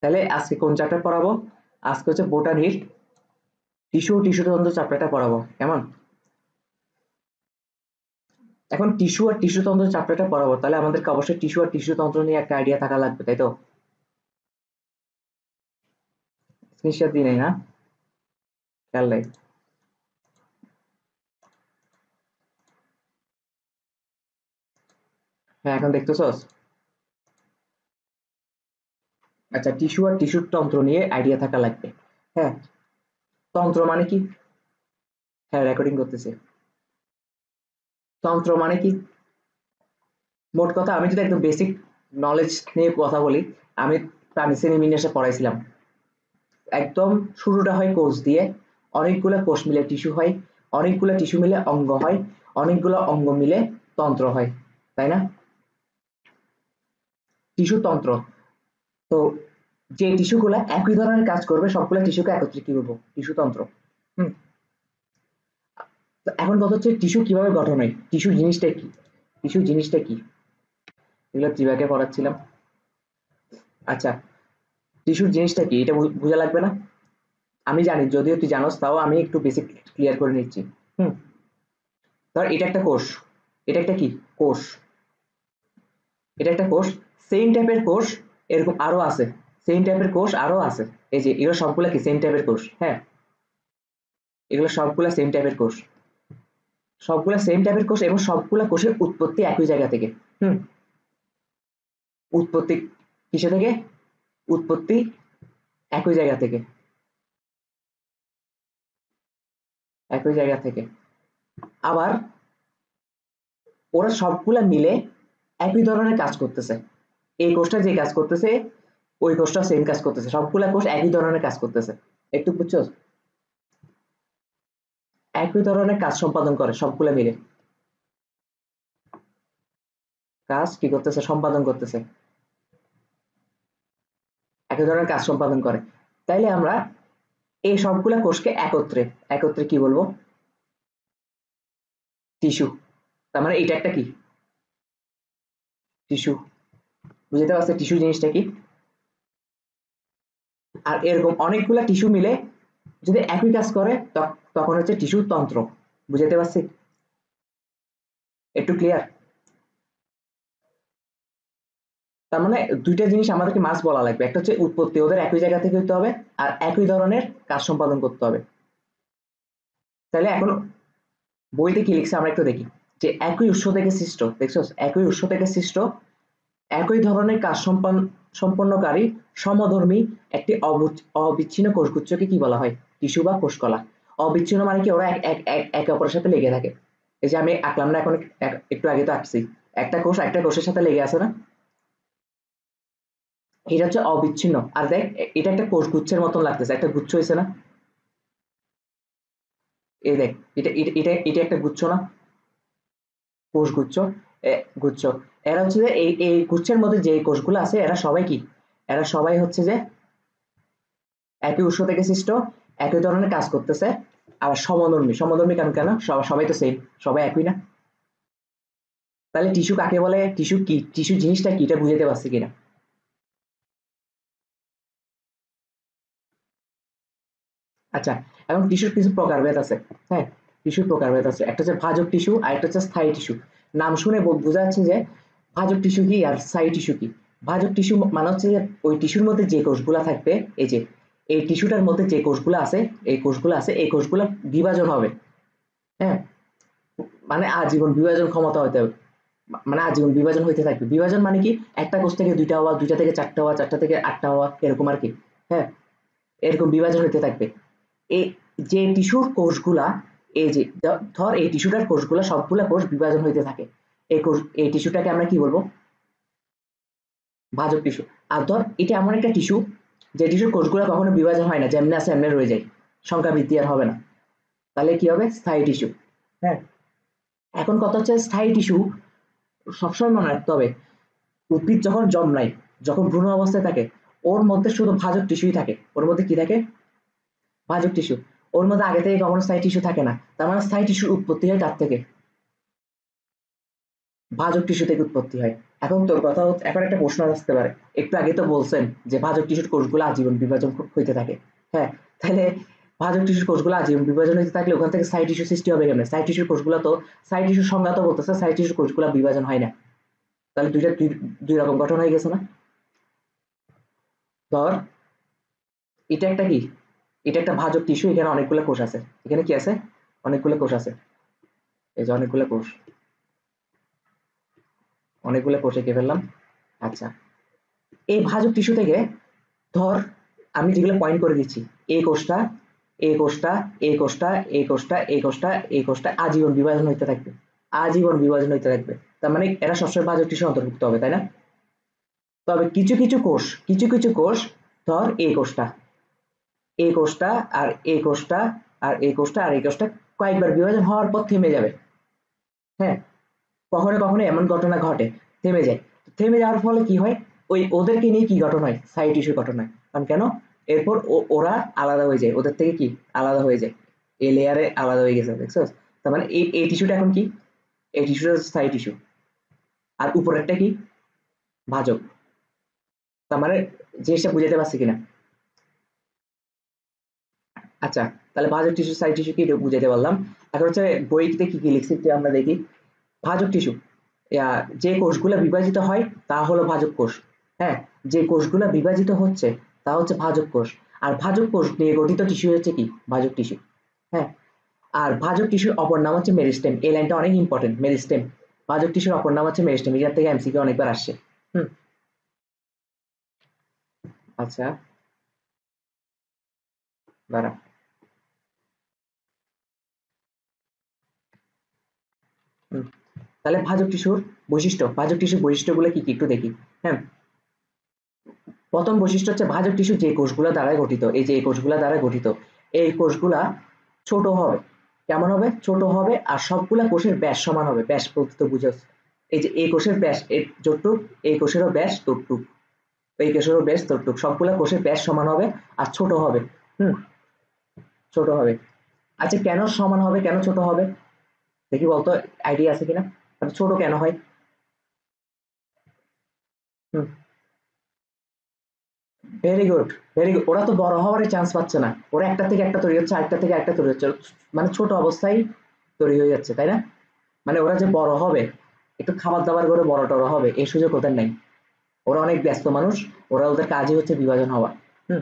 তাহলে আজকে কোন চ্যাপ্টার পড়াবো? আজকে হচ্ছে বোটানির টিস্যু ও টিস্যু তন্ত্র চ্যাপ্টারটা পড়াবো, কেমন? এখন টিস্যু আর টিস্যু তন্ত্র চ্যাপ্টারটা পড়াবো, তাহলে আমাদেরকে অবশ্যই টিস্যু আর টিস্যু তন্ত্র নিয়ে একটা আইডিয়া থাকা লাগবে, তাই তো? স্ক্রিনশট দিই নাই না, খেয়াল নাই। হ্যাঁ, এখন দেখতেছস? আচ্ছা, টিস্যু আর টিস্যু তন্ত্র নিয়ে আইডিয়া থাকা লাগবে। হ্যাঁ, তন্ত্র মানে কি? হ্যাঁ, রেকর্ডিং করতেছি। তন্ত্র মানে কি? মোট কথা আমি যদি একদম বেসিক নলেজ নিয়ে কথা বলি, আমি প্রাণী বিন্যাসে পড়াইছিলাম। একদম শুরুটা হয় কোষ দিয়ে, অনেকগুলো কোষ মিলে টিস্যু হয়, অনেকগুলো টিস্যু মিলে অঙ্গ হয়, অনেকগুলো অঙ্গ মিলে তন্ত্র হয়, তাই না? টিস্যু তন্ত্র। তো যে টিস্যুগুলো একই ধরনের কাজ করবে সবগুলো টিস্যুকে একত্রে কি বলবো? টিস্যু তন্ত্র। হুম। তো এখন কথা হচ্ছে টিস্যু কিভাবে গঠন হয়, টিস্যু জিনিসটা কি, টিস্যু জিনিসটা কি, এগুলো চিবাকে পড়াচ্ছিলাম। আচ্ছা, টিস্যুর জিনিসটা কি এটা বোঝা লাগবে না? আমি জানি, যদিও তুই জানোস, তাও আমি একটু বেসিক ক্লিয়ার করে নিচ্ছি। হুম। ধর এটা একটা কোষ, এটা একটা কি কোষ, এটা একটা কোষ। সেম টাইপের কোষ এরকম আরো আছে, সেম টাইপের কোষ আরো আছে। এই যে এগুলো সবগুলা কি সেম টাইপের কোষ? হ্যাঁ, এগুলো সবগুলা সেম টাইপের কোষ, সবগুলা সেম টাইপের কোষ, এবং সবগুলা কোষের উৎপত্তি একই জায়গা থেকে। হুম। উৎপত্তি কিসে থেকে? উৎপত্তি একই জায়গা থেকে, একই জায়গা থেকে। আবার ওরা সবগুলা মিলে একই ধরনের কাজ করতেছে। এই কোষটা যে কাজ করতেছে ওই কোষটা সেম কাজ করতেছে, সবগুলা কোষ একই ধরনের কাজ করতেছে। একটু বুঝছো? একই ধরনের কাজ সম্পাদন করে সবগুলা মিলে, কাজ কি করতেছে? সম্পাদন করতেছে, একই ধরনের কাজ সম্পাদন করে। তাইলে আমরা এই সবগুলা কোষকে একত্রে, একত্রে কি বলবো? টিস্যু। তার মানে এটা একটা কি টিস্যু। বুঝতে পারছো টিস্যু জিনিসটা কি? আর এরকম অনেকগুলা টিস্যু মিলে যদি একই কাজ করে তখন হচ্ছে টিস্যু তন্ত্র। বুঝতে পারছি? একটু ক্লিয়ার? তার মানে দুইটা জিনিস আমাদেরকে মাস্ট বলা লাগবে, একটা হচ্ছে উৎপত্তি ওদের একই জায়গা থেকে হতে হবে, আর একই ধরনের কাজ সম্পাদন করতে হবে। তাহলে এখন বইতে কি লিখছে আমরা একটু দেখি, যে একই উৎস থেকে সৃষ্ট, দেখছো? একই উৎস থেকে সৃষ্ট একই ধরনের কাজ সম্পন্নকারী সমধর্মী একটি অবিচ্ছিন্ন কোষগুচ্ছকে কি বলা হয়? টিস্যু বা কোষকলা। অবিচ্ছিন্ন মানে কি? ওরা একে অপরের সাথে লেগে থাকে। এই যে আমি আঁকলাম না এখন, একটু আগে তো আঁকছি, একটা কোষ একটা কোষের সাথে লেগে আছে না? এটা হচ্ছে অবিচ্ছিন্ন। আর দেখ, এটা একটা কোষ গুচ্ছের মতন লাগতেছে, একটা গুচ্ছ হয়েছে না? এই দেখ, এটা এটা এটা এটা একটা গুচ্ছ না? কোষগুচ্ছ, গুচ্ছ। এরা হচ্ছে যে এই এই গুচ্ছের মধ্যে যে কোষগুলো আছে এরা সবাই কি? এরা সবাই হচ্ছে যে একই উৎস থেকে সৃষ্ট, একই ধরনের কাজ করতেছে। আর সমধর্মী, সমধর্মী কেন কেন? সবাই তো সেম, সবাই একই না? তাহলে টিস্যু কাকে বলে, টিস্যু কি, টিস্যু জিনিসটা কি, এটা বুঝাতে পারছি কিনা? আচ্ছা, এখন টিস্যুর কিছু প্রকারভেদ আছে। হ্যাঁ, টিস্যুর প্রকারভেদ আছে, একটা হচ্ছে ভাজক টিস্যু আর একটা হচ্ছে স্থায়ী টিস্যু। নাম শুনে বোঝা যাচ্ছে যে ভাজক টিস্যু কি আর স্থায়ী টিস্যু কি। ভাজক টিস্যু মানে হচ্ছে যে ওই টিস্যুর মধ্যে যে কোষগুলা থাকবে, এই যে এই টিস্যুটার মধ্যে যে কোষগুলো আছে, এই কোষগুলো আছে, এই কোষগুলো বিভাজন হবে। হ্যাঁ, মানে আজীবন বিভাজন ক্ষমতা হতে হবে, মানে আজীবন বিভাজন হইতে থাকবে। বিভাজন মানে কি? একটা কোষ থেকে দুইটা হওয়া, দুইটা থেকে চারটা হওয়া, চারটা থেকে আটটা হওয়া, এরকম আর কি। হ্যাঁ, এরকম বিভাজন হইতে থাকবে। এই যে টিস্যুর কোষগুলা, এই যে ধর এই টিস্যুটার কোষগুলা সবগুলা কোষ বিভাজন হইতে থাকে, এই কোষ, এই টিস্যুটাকে আমরা কি বলবো? ভাজক টিস্যু। আর ধর এটা এমন একটা টিস্যু যে টিস্যুর কোষগুলা কখনো বিভাজন হয় না, যেমনি আছে এমনি রয়ে যায়, সংখ্যা বৃদ্ধি আর হবে না, তাহলে কি হবে? স্থায়ী টিস্যু। হ্যাঁ, এখন কথা হচ্ছে স্থায়ী টিস্যু সবসময় মনে রাখতে হবে, উদ্ভিদ যখন জন্মায়, যখন ভ্রূণ অবস্থায় থাকে, ওর মধ্যে শুধু ভাজক টিস্যুই থাকে। ওর মধ্যে কি থাকে? ভাজক টিস্যু। ওর মধ্যে আগে থেকে কখনো স্থায়ী টিস্যু থাকে না। তার মানে স্থায়ী টিস্যুর উৎপত্তি হয় তার থেকে, ভাজক টিস্যু থেকে উৎপত্তি হয়। এখন তোর কথা হচ্ছে, এখন একটা প্রশ্ন আসতে পারে, একটু আগে তো বলছেন যে ভাজক টিস্যুর কোষগুলো আজীবন বিভাজন হইতে থাকে। হ্যাঁ, তাহলে ভাজক টিস্যুর কোষগুলো আজীবন বিভাজন হইতে থাকলে ওখান থেকে সাইড টিস্যু সৃষ্টি হবে কেমনে? সাইড টিস্যুর কোষগুলো তো, সাইড টিস্যুর সংজ্ঞা তো বলতেছে সাইড টিস্যুর কোষগুলো বিভাজন হয় না, তাহলে দুই রকম গঠন হয়ে গেছে না? ধর এটা একটা কি, এটা একটা ভাজক টিস্যু, এখানে অনেকগুলো কোষ আছে, এখানে কি আছে, অনেকগুলো কোষ আছে, এই যে অনেকগুলো কোষ, অনেকগুলো কোষ এঁকে ফেললাম। আচ্ছা, এই ভাজক টিস্যু থেকে ধর আমি যেগুলো পয়েন্ট করে দিচ্ছি, এই কোষটা, এই কোষটা, এই কোষটা, এই কোষটা, এই কোষটা, এই কোষটা আজীবন বিভাজন হইতে থাকবে, আজীবন বিভাজন হইতে থাকবে, তার মানে এরা সবসময় ভাজক টিস্যু অন্তর্ভুক্ত হবে, তাই না? তবে কিছু কিছু কোষ, কিছু কিছু কোষ, ধর এই কোষটা, এই কোষটা, আর এই কোষটা, আর এই কোষটা, আর এই কোষটা কয়েকবার বিভাজন হওয়ার পর থেমে যাবে। হ্যাঁ, কখনো কখনো এমন ঘটনা ঘটে, থেমে যায়। থেমে যাওয়ার ফলে কি হয়, ওই ওদেরকে নিয়ে কি গঠন হয়, সাইড টিস্যু গঠন হয়। কারণ কেন, এরপর ওরা আলাদা হয়ে যায়, ওদের থেকে কি আলাদা হয়ে যায়, এই লেয়ারে আলাদা হয়ে গেছে, দেখছো? তার মানে এই টিস্যুটা এখন কি, এই টিস্যুটা সাইড টিস্যু, আর উপরেরটা কি, ভাজক। তার মানে জিনিসটা বুঝাতে পারছি কিনা? আচ্ছা, তাহলে ভাজক টিস্যু সাইড টিস্যু কি বুঝাতে পারলাম। এখন হচ্ছে বইতে কি কি লিখছি একটু আমরা দেখি। ভাজক টিস্যু, যে কোষগুলো বিভাজিত হয় তা হলো ভাজক কোষ। হ্যাঁ, যে কোষগুলো বিভাজিত হচ্ছে তা হচ্ছে ভাজক কোষ। আর ভাজক কোষ নিয়ে গঠিত টিস্যু হচ্ছে কি, ভাজক টিস্যু। হ্যাঁ, আর ভাজক টিস্যুর অপর নাম হচ্ছে মেরিস্টেম, এই লাইনটা অনেক ইম্পর্টেন্ট, মেরিস্টেম। ভাজক টিস্যুর অপর নাম হচ্ছে মেরিস্টেম, এটার থেকে এমসিকিউ অনেকবার আসছে। হুম। আচ্ছা, দাঁড়া। হুম, তাহলে ভাজক টিস্যুর বৈশিষ্ট্য, ভাজক টিস্যুর বৈশিষ্ট্যগুলো কি কি একটু দেখি। হ্যাঁ, প্রথম বৈশিষ্ট্য হচ্ছে ভাজক টিস্যু যে কোষগুলো দ্বারা গঠিত, এই যে এই কোষগুলো দ্বারা গঠিত, এই কোষগুলা ছোট হবে। কেমন হবে, ছোট হবে, আর সবগুলা কোষের ব্যাস সমান হবে, ব্যাস বলতে তো বুঝাস, এই যে এই কোষের ব্যাস যতটুক, এই কোষেরও ব্যাস ততটুক, এই কোষেরও ব্যাস ততটুক, সবগুলা কোষের ব্যাস সমান হবে আর ছোট হবে। হুম, ছোট হবে। আচ্ছা, কেন সমান হবে, কেন ছোট হবে দেখি বলতো, আইডিয়া আছে কিনা, মানে ছোট কেন হয়? হুম, ভেরি গুড, ভেরি গুড। ওরা তো বড় হওয়ার চান্স পাচ্ছে না, ওরা একটা থেকে একটা তৈরি হচ্ছে, আরেকটা থেকে একটা তৈরি হচ্ছে, মানে ছোট অবস্থায় তৈরি হয়ে যাচ্ছে, তাই না? মানে ওরা যে বড় হবে, একটু খাবার দাবার করে বড় টড় হবে, এই সুযোগ ওদের নাই। ওরা অনেক ব্যস্ত মানুষ, ওরা ওদের কাজই হচ্ছে বিভাজন হওয়া। হুম,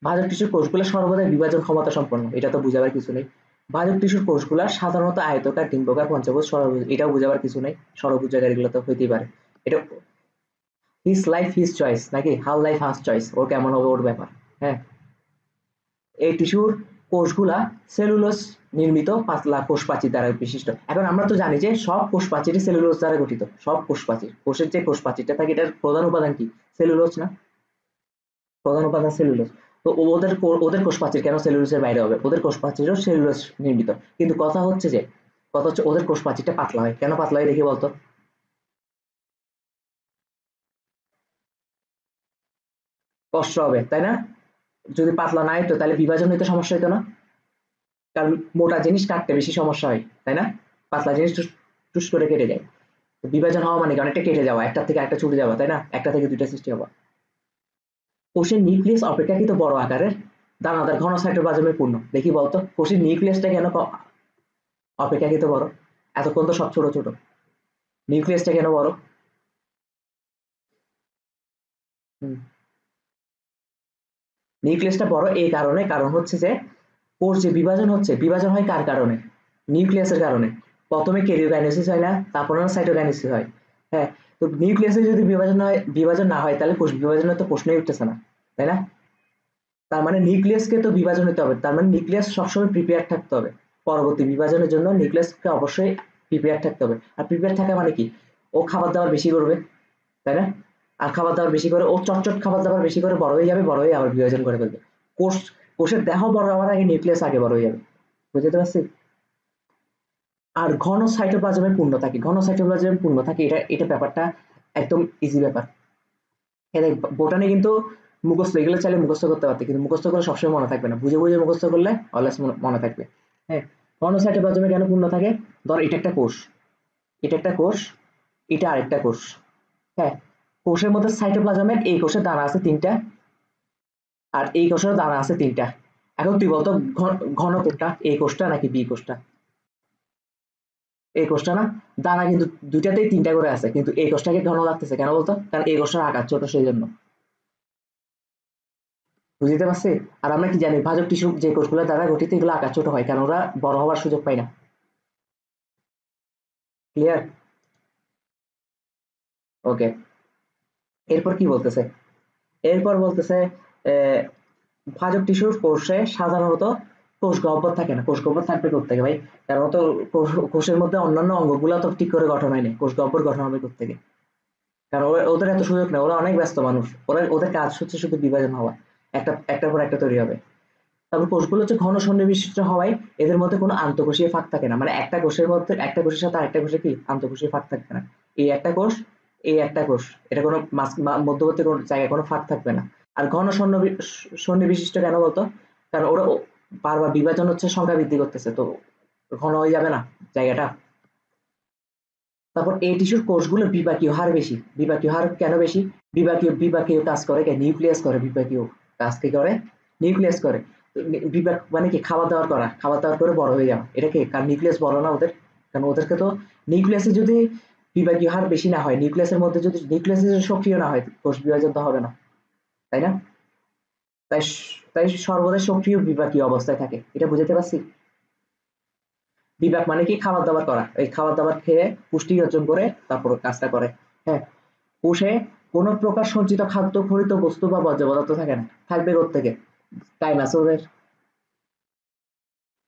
ভাজক টিস্যুর কোষগুলো সর্বদাই বিভাজন ক্ষমতা সম্পন্ন, এটা তো বুঝাবার কিছু নেই। ভাজক টিস্যুর কোষগুলা সাধারণত আয়তকার, ডিম্বাকার, পঞ্চভুজ, ষড়ভুজ, এটাও বুঝাবার কিছু নেই, ষড়ভুজাকার এগুলো তো হইতেই পারে। এটা হিজ লাইফ হিজ চয়েস, নাকি হার লাইফ হাজ চয়েস, ওর কেমন হবে ওর ব্যাপার। হ্যাঁ, এই টিস্যুর কোষগুলা সেলুলোজ নির্মিত পাতলা কোষ প্রাচীর দ্বারা বিশিষ্ট। এখন আমরা তো জানি যে সব কোষ প্রাচীরই সেলুলোজ দ্বারা গঠিত, সব কোষ প্রাচীর, কোষের যে কোষ প্রাচীরটা থাকে এটার প্রধান উপাদান কি, সেলুলোজ না? প্রধান উপাদান সেলুলোজ। তো ওদের কোষ প্রাচীর কেন সেলুলোজের বাইরে হবে, ওদের কোষ প্রাচীরও সেলুলোজ নির্মিত। কিন্তু কথা হচ্ছে ওদের কোষ প্রাচীরটা পাতলা হয়, কেন পাতলা হয় দেখি বলতো? কষ্ট হবে, তাই না? যদি পাতলা না হতো তাহলে বিভাজন হইতে সমস্যা হতো না, কারণ মোটা জিনিস কাটতে বেশি সমস্যা হয়, তাই না? পাতলা জিনিস টুস টুস করে কেটে যায়। তো বিভাজন হওয়া মানে কি, অনেকটা কেটে যাওয়া, একটা থেকে একটা ছুটে যাওয়া, তাই না? একটা থেকে দুইটা সৃষ্টি হওয়া। কোষের নিউক্লিয়াস অপেক্ষাকৃত বড় আকারের, দানাদার, ঘন সাইটোপ্লাজমে পূর্ণ, দেখি বলতো কোষের নিউক্লিয়াসটা কেন অপেক্ষাকৃত বড়? এতক্ষণ তো সব ছোট ছোট, নিউক্লিয়াসটা কেন বড়? হুম, নিউক্লিয়াসটা বড় এই কারণে, কারণ হচ্ছে যে কোষ যে বিভাজন হচ্ছে, বিভাজন হয় কার কারণে, নিউক্লিয়াসের কারণে। প্রথমে ক্যারিওকাইনেসিস হয় না, তারপর সাইটোকাইনেসিস হয়। হ্যাঁ, তো নিউক্লিয়াসে যদি বিভাজন হয়, বিভাজন না হয়, তাহলে কোষ বিভাজনের তো প্রশ্নই উঠতেছে না, তাই না? তার মানে নিউক্লিয়াসকে তো বিভাজন হতে হবে, তার মানে নিউক্লিয়াস সবসময় প্রিপেয়ার থাকতে হবে, পরবর্তী বিভাজনের জন্য নিউক্লিয়াসকে অবশ্যই প্রিপেয়ার থাকতে হবে। আর প্রিপেয়ার থাকা মানে কি, ও খাবার দাবার বেশি করবে, তাই না? আর খাবার দাবার বেশি করে ও চটচট খাবার দাবার বেশি করে বড় হয়ে যাবে, বড় হয়ে আবার বিভাজন করে ফেলবে। কোষ, কোষের দেহ বড় হওয়ার আগে নিউক্লিয়াস আগে বড় হয়ে যাবে, বুঝতে পারছি? আর ঘন সাইটোপ্লাজমের পূর্ণ থাকে, ঘন সাইটোপ্লাজমের পূর্ণ থাকে, এটা এটা ব্যাপারটা একদম ইজি ব্যাপার। এটা বোটানি কিন্তু মুখস্থ, এগুলো চাইলে মুখস্থ করতে পারতে, কিন্তু মুখস্থ করে সবসময় মনে থাকবে না, বুঝে বুঝে মুখস্থ করলে অলওয়েজ মনে থাকবে। হ্যাঁ, ঘন সাইটোপ্লাজমে কেন পূর্ণ থাকে, ধর এটা একটা কোষ, এটা একটা কোষ, এটা আরেকটা কোষ। হ্যাঁ, কোষের মধ্যে সাইটোপ্লাজমের এই কোষের দানা আছে 3টা, আর এই কোষের দানা আছে 3টা। এখন তুই বলতো ঘন কোষটা এই কোষটা নাকি বি কোষটা? এই কোষটা না, দানা কিন্তু দুইটাতেই 3টা করে আছে, কিন্তু এই কোষটাকে ঘন লাগতেছে কেন বলতো? কারণ এই কোষটার আকার ছোট, সেই জন্য। বুঝতে পারছি? আর আমরা কি জানি ভাজক টিস্যু যে কোষগুলো দ্বারা গঠিত এগুলো আকার ছোট হয়, কারণ ওরা বড় হওয়ার সুযোগ পায় না। ক্লিয়ার? ওকে, এরপর কি বলতেছে? এরপর বলতেছে ভাজক টিস্যুর কোষে সাধারণত কোষ গহ্বর থাকে না। কোষ গহ্বর থাকবে কোত্থেকে ভাই? কারণ তো কোষের মধ্যে অন্যান্য অঙ্গগুলো তো ঠিক করে গঠন হয়নি, কোষ গহ্বর গঠন হবে কোত্থেকে? কারণ ওদের এত সুযোগ নেই, ওরা অনেক ব্যস্ত মানুষ, ওদের কাজ হচ্ছে শুধু বিভাজন হওয়া, একটার পর একটা তৈরি হবে। তারপর কোষগুলো হচ্ছে ঘন সন্নিবিষ্ট হওয়ায় এদের মধ্যে কোনো আন্তঃকোষীয় ফাঁক থাকে না, মানে একটা কোষের মধ্যে একটা কোষের সাথে আরেকটা কোষে কি আন্তঃকোষীয় ফাঁক থাকবে না। এই একটা কোষ, এই একটা কোষ, এটা কোনো মধ্যবর্তী কোনো জায়গায় কোনো ফাঁক থাকবে না। আর ঘন সন্নিবিষ্ট কেন বলতো? কারণ ওরা বারবার বিভাজন হচ্ছে, সংখ্যা বৃদ্ধি করতেছে, তো ঘন হয়ে যাবে না জায়গাটা। তারপর এই টিস্যুর কোষগুলো বিপাকীয় হার বেশি। বিপাকীয় হার কেন বেশি? বিপাকীয় কাজ করে কে? নিউক্লিয়াস করে। বিপাকীয় কাজ কি করে? নিউক্লিয়াস করে। বিপাক মানে কি? খাবার দাবার করা, খাবার দাবার করে বড় হয়ে যাওয়া। এটা কি? কারণ নিউক্লিয়াস বড় না ওদের, কারণ ওদেরকে তো নিউক্লিয়াসে যদি বিপাকীয় হার বেশি না হয়, নিউক্লিয়াসের মধ্যে যদি নিউক্লিয়াসে সক্রিয় না হয়, কোষ বিভাজন তো হবে না, তাই না? তাই তাই সর্বদা সক্রিয় বিপাকীয় অবস্থায় থাকে। এটা বুঝতে পারছি? বিপাক মানে কি? খাবার দাবার করা, এই খাবার দাবার খেয়ে পুষ্টি অর্জন করে তারপর কাজটা করে। হ্যাঁ, কোষে কোনো প্রকার সঞ্চিত খাদ্য, খরিত বস্তু বা বর্জ্য পদার্থ থাকে না। থাকবে কোত্থেকে? টাইম আছে ওদের?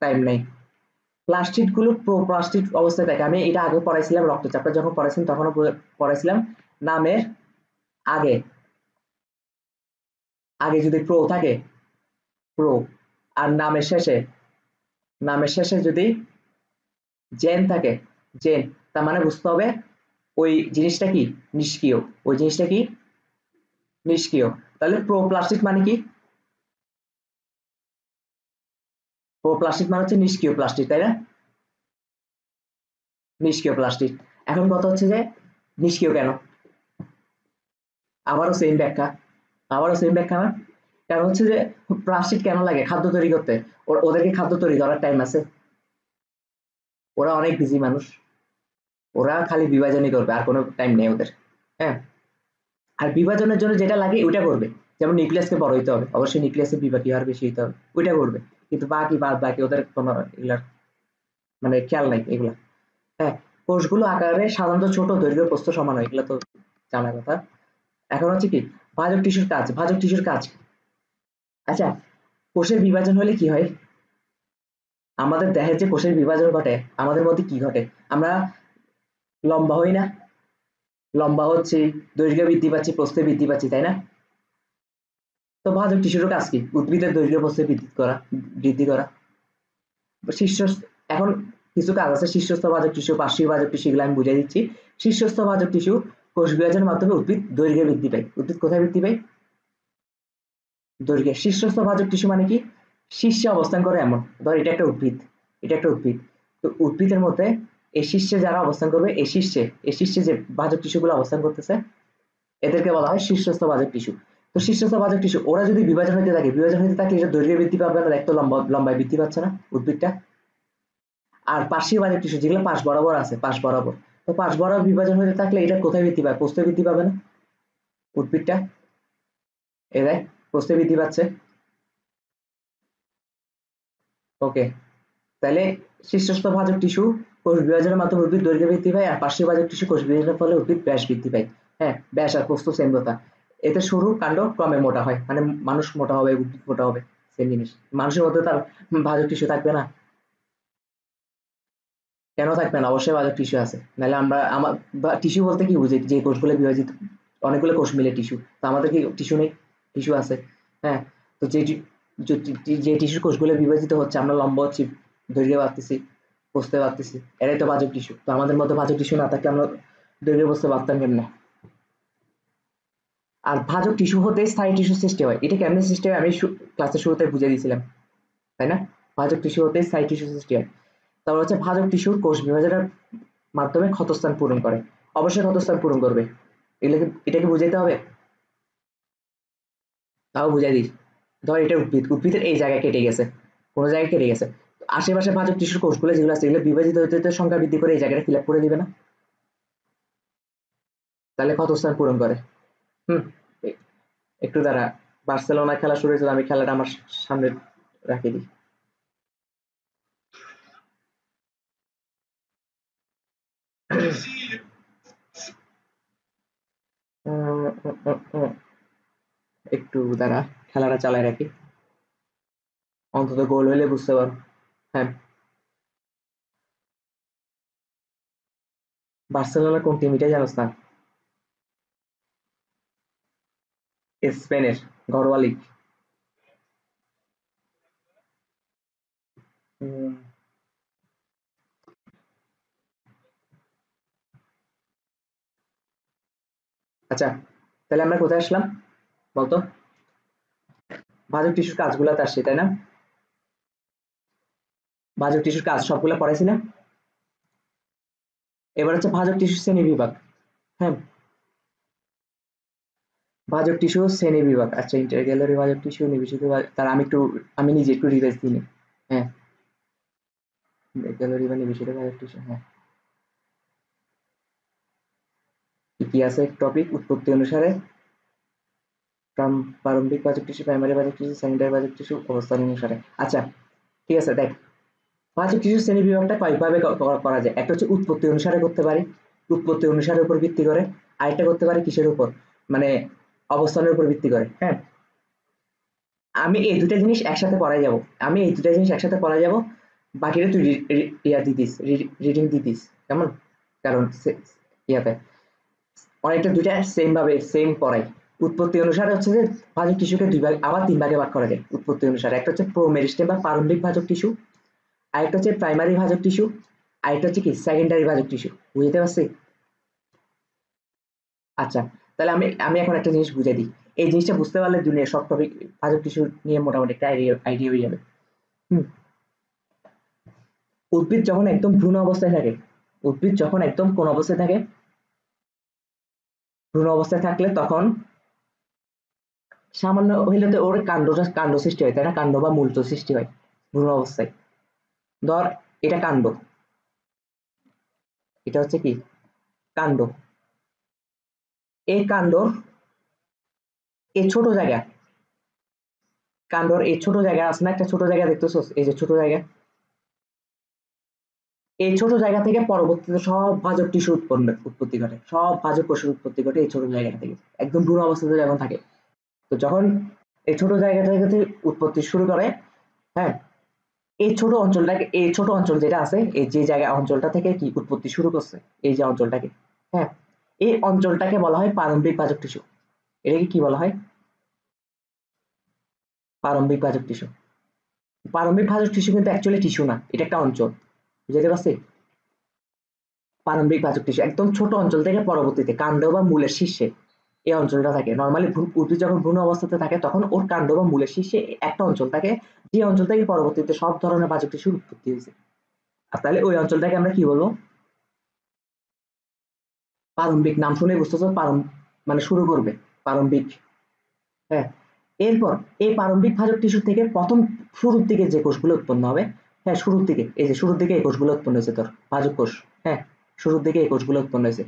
টাইম নেই। প্লাস্টিড গুলো প্রোপ্লাস্টিড অবস্থায় থাকে। আমি এটা আগে পড়াইছিলাম, রক্তচাপটা যখন পড়াইছিলাম তখনও পড়াইছিলাম। নামের আগে আগে যদি প্রো থাকে, প্রো, আর নামের শেষে যদি জেন থাকে, জেন, তার মানে বুঝতে হবে ওই জিনিসটা কি? নিষ্ক্রিয়। ওই জিনিসটা কি? নিষ্ক্রিয়। তাহলে প্রোপ্লাস্টিড মানে কি? প্রোপ্লাস্টিড মানে হচ্ছে নিষ্ক্রিয় প্লাস্টিড, তাই না? নিষ্ক্রিয় প্লাস্টিড। এখন কথা হচ্ছে যে নিষ্ক্রিয় কেন? আবারও সেম ব্যাখ্যা, না? কারণ হচ্ছে যে প্লাস্টিড কেন লাগে খাদ্য তৈরি করতে? ওদেরকে খাদ্য তৈরি করার টাইম আছে? ওরা অনেক বিজি মানুষ, ওরা খালি বিভাজনই করবে, আর কোনো টাইম নেই ওদের। হ্যাঁ, আর বিভাজনের জন্য যেটা লাগে ওইটা করবে। যেমন নিউক্লিয়াসকে বড় হইতে হবে, অবশ্যই নিউক্লিয়াসের বিভাগীয় হার বেশি হইতে হবে, ওইটা করবে। কিন্তু বাকি ওদের কোনো এগুলার মানে খেয়াল নাই এগুলা। হ্যাঁ, কোষগুলো আকারে সাধারণত ছোট, দৈর্ঘ্য প্রস্থ সমান হয়, এগুলো তো জানার কথা। এখন হচ্ছে কি ভাজক টিস্যুর কাজ। আচ্ছা, কোষের বিভাজন হলে কি হয়? আমাদের দেহের যে কোষের বিভাজন ঘটে, আমাদের মধ্যে কি ঘটে? আমরা লম্বা হই না? লম্বা হচ্ছে, দৈর্ঘ্য বৃদ্ধি পাচ্ছি, প্রস্থে বৃদ্ধি পাচ্ছি, তাই না? তো ভাজক টিস্যুর কাজ কি? উদ্ভিদের দৈর্ঘ্য প্রস্থে বৃদ্ধি করা। শীর্ষ, এখন কিছু কাজ আছে শীর্ষস্থ ভাজক টিস্যু, পার্শ্বীয় ভাজক টিস্যু, এগুলো আমি বুঝিয়ে দিচ্ছি। শীর্ষস্থ ভাজক টিস্যু কোষ বিভাজনের মাধ্যমে উদ্ভিদ দৈর্ঘ্যে বৃদ্ধি পায়। উদ্ভিদ কোথায় বৃদ্ধি পায়? দৈর্ঘ্যে। শীর্ষস্থ ভাজক টিস্যু মানে কি? শীর্ষে অবস্থান করে এমন, ধর এটা একটা উদ্ভিদ, তো উদ্ভিদের মধ্যে এই শীর্ষে যারা অবস্থান করবে, এই শীর্ষে যে ভাজক টিস্যুগুলো অবস্থান করতেছে, এদেরকে বলা হয় শীর্ষস্থ ভাজক টিস্যু। তো শীর্ষস্থ ভাজক টিস্যু ওরা যদি বিভাজন হতে থাকে এটা দৈর্ঘ্যে বৃদ্ধি পাবে না, দেখতো লম্বায় বৃদ্ধি পাচ্ছে না উদ্ভিদটা। আর পার্শ্বীয় ভাজক টিস্যু যেগুলো পাশ বরাবর আছে, পাশ বরাবর, তো পাশ বরাবর বিভাজন হতে থাকলে এটা কোথায় বৃদ্ধি পায়? প্রস্থে বৃদ্ধি পাবে না উদ্ভিদটা? এ দেখ, প্রস্থে বৃদ্ধি পাচ্ছে। ওকে, তাহলে শীর্ষস্থ ভাজক টিস্যু কোষ বিভাজনের মাধ্যমে উদ্ভিদ দৈর্ঘ্য বৃদ্ধি পায়, আর পার্শ্বীয় ভাজক টিস্যু কোষ বিভাজনের ফলে উদ্ভিদ ব্যাস বৃদ্ধি পায়। হ্যাঁ, ব্যাস আর প্রস্থ সেম কথা। এতে সরু কাণ্ড ক্রমে মোটা হয়, মানে মানুষ মোটা হবে, উদ্ভিদ মোটা হবে, সেম জিনিস। মানুষের মধ্যে তার ভাজক টিস্যু থাকবে না? কেন থাকবে না? অবশ্যই ভাজক টিস্যু আছে, নাহলে আমার টিস্যু বলতে কি বুঝি? যে কোষগুলো বিভাজিত, অনেকগুলো কোষ মিলে টিস্যু, তো আমাদের কি টিস্যু নেই? টিস্যু আছে। হ্যাঁ, তো যে টিস্যুর কোষগুলো বিভাজিত হচ্ছে, আমরা লম্বা হচ্ছি, দৈর্ঘ্যে বাড়তেছি, বুঝতে পারতেছি, এরাই তো ভাজক টিস্যু। তো আমাদের মধ্যে ভাজক টিস্যু না থাকলে আমরা দৈর্ঘ্যে বুঝতে পারতাম কেমনে? আর ভাজক টিস্যু হতে স্থায়ী টিস্যু সৃষ্টি হয়। এটা কেমনে সৃষ্টি হয় আমি ক্লাসের শুরুতে বুঝিয়ে দিয়েছিলাম, তাই না? ভাজক টিস্যু হতে স্থায়ী টিস্যু সৃষ্টি হয়। তারপর হচ্ছে ভাজক টিস্যুর কোষ বিভাজনের মাধ্যমে ক্ষতস্থান পূরণ করে। অবশ্যই ক্ষতস্থান পূরণ করবে। এটাকে বুঝাইতে হবে, তাও বুঝাই দিই। ধর এটা উদ্ভিদের এই জায়গায় কেটে গেছে, কোনো জায়গায় কেটে গেছে, আশেপাশে ভাজক টিস্যুর কোষগুলো যেগুলো আছে এগুলো বিভাজিত হতে হতে সংখ্যা বৃদ্ধি করে এই জায়গাটা ফিল আপ করে দিবে না, তাহলে ক্ষতস্থান পূরণ করে। হুম, একটু দ্বারা বার্সেলোনা খেলা শুরু হয়েছিল, আমি খেলাটা আমার সামনে রাখি দিই। একটু দ্বারা খেলাটা চালায় রাখি, অন্তত গোল হইলে বুঝতে পারো। হ্যাঁ, বার্সেলোনা কোন টিম এটাই জানোস না? স্পেনের ঘরোয়া লিগ। আচ্ছা, তাহলে আমরা কোথায় আসলাম বলতো? ভাজক টিস্যুর কাজগুলাতে আসছে, তাই না? ভাজক টিস্যুর কাজ সবগুলো পড়াইছি না? এবার হচ্ছে ভাজক টিস্যুর শ্রেণী বিভাগ। হ্যাঁ, ভাজক টিস্যু শ্রেণী বিভাগ। আচ্ছা, ইন্টারগ্যালারি ভাজক টিস্যু, নিবেশিত তার আমি নিজে একটু রিভাইজ দিই। হ্যাঁ, গ্যালারি বা নিবেশিত ভাজক টিস্যু। হ্যাঁ, কি আছে টপিক? উৎপত্তি অনুসারে প্রারম্ভিক ভাজক টিস্যু, প্রাইমারি ভাজক টিস্যু, সেকেন্ডারি ভাজক টিস্যু অবস্থান অনুসারে। আচ্ছা, ঠিক আছে, দেখ ভাজক টিস্যুর শ্রেণী বিভাগটা কয়েকভাবে করা যায়। একটা হচ্ছে উৎপত্তি অনুসারে করতে পারি, উৎপত্তি অনুসারে উপর ভিত্তি করে। আরেকটা করতে পারি কিসের উপর, মানে অবস্থানের উপর ভিত্তি করে। হ্যাঁ, আমি এই দুটা জিনিস একসাথে পড়াই যাব, আমি এই দুটা জিনিস একসাথে পড়াই যাব। বাকিটা তুই ইয়া দিতিস, রিডিং দিতিস, কেমন? কারণ ইয়াতে অনেকটা দুইটা সেম ভাবে সেম পড়াই। উৎপত্তি অনুসারে হচ্ছে যে ভাজক টিস্যুকে দুই ভাগ আবার তিন ভাগে ভাগ করা যায় উৎপত্তি অনুসারে। একটা হচ্ছে প্রোমেরিস্টেম বা প্রারম্ভিক ভাজক টিস্যু, আরেকটা হচ্ছে প্রাইমারি ভাজক টিস্যু, আরেকটা হচ্ছে কি সেকেন্ডারি ভাজক টিস্যু। বুঝতে পারছি? আচ্ছা, তাহলে আমি আমি এখন একটা জিনিস বুঝাই দিই। এই জিনিসটা বুঝতে পারলে দুনিয়ার সব টপিক ভাজক টিস্যু নিয়ে মোটামুটি একটা আইডিয়া হয়ে যাবে। হুম, উদ্ভিদ যখন একদম ভ্রূণ অবস্থায় থাকে, উদ্ভিদ যখন একদম কোন অবস্থায় থাকে, ভ্রূণ অবস্থায় থাকলে তখন সামান্য হইলে তো ওর কাণ্ড সৃষ্টি হয়, তাই না? কাণ্ড বা মূল তো সৃষ্টি হয় ভ্রূণ অবস্থায়। ধর এটা কাণ্ড, এটা হচ্ছে কি কাণ্ড। এই কাণ্ডর এই ছোট জায়গা, কাণ্ডর এই ছোট জায়গা আছে না, একটা ছোট জায়গা দেখতেছোস, এই যে ছোট জায়গা, এই ছোট জায়গা থেকে পরবর্তীতে সব ভাজক টিস্যু উৎপত্তি ঘটে, সব ভাজক কোষের উৎপত্তি ঘটে এই ছোট জায়গা থেকে, একদম ভ্রূণ অবস্থাতে যখন থাকে। তো যখন এই ছোট জায়গা থেকে উৎপত্তি শুরু করে, হ্যাঁ, এই ছোট অঞ্চলটাকে, এই ছোট অঞ্চল যেটা আছে, এই যে জায়গা অঞ্চলটা থেকে কি উৎপত্তি শুরু করছে, এই যে অঞ্চলটাকে, হ্যাঁ, এই অঞ্চলটাকে বলা হয় প্রারম্ভিক ভাজক টিস্যু। এটাকে কি বলা হয়? প্রারম্ভিক ভাজক টিস্যু। প্রারম্ভিক ভাজক টিস্যু কিন্তু অ্যাকচুয়ালি টিস্যু না, এটা একটা অঞ্চল। বুঝতে পারছি? প্রারম্ভিক ভাজক টিস্যু একদম ছোট অঞ্চল থেকে পরবর্তীতে কাণ্ড বা মূলের শীর্ষে এই অঞ্চলটা থাকে। নর্মালি উদ্ভিদ যখন ভ্রূণ অবস্থাতে থাকে তখন ওর কাণ্ড বা মূলের শীর্ষে একটা অঞ্চল থাকে, যে অঞ্চল থেকে পরবর্তীতে সব ধরনের ভাজক টিস্যুর উৎপত্তি হয়েছে। আর তাহলে ওই অঞ্চলটাকে আমরা কি বলবো? প্রারম্ভিক। নাম শুনে বুঝতেছো মানে শুরু করবে প্রারম্ভিক। হ্যাঁ, এরপর এই প্রারম্ভিক ভাজক টিস্যু থেকে প্রথম শুরুর দিকে যে কোষগুলো উৎপন্ন হবে, হ্যাঁ শুরুর দিকে, এই যে শুরুর দিকে এই কোষগুলো উৎপন্ন হয়েছে তোর ভাজক কোষ। হ্যাঁ, শুরুর দিকে এই কোষগুলো উৎপন্ন হয়েছে,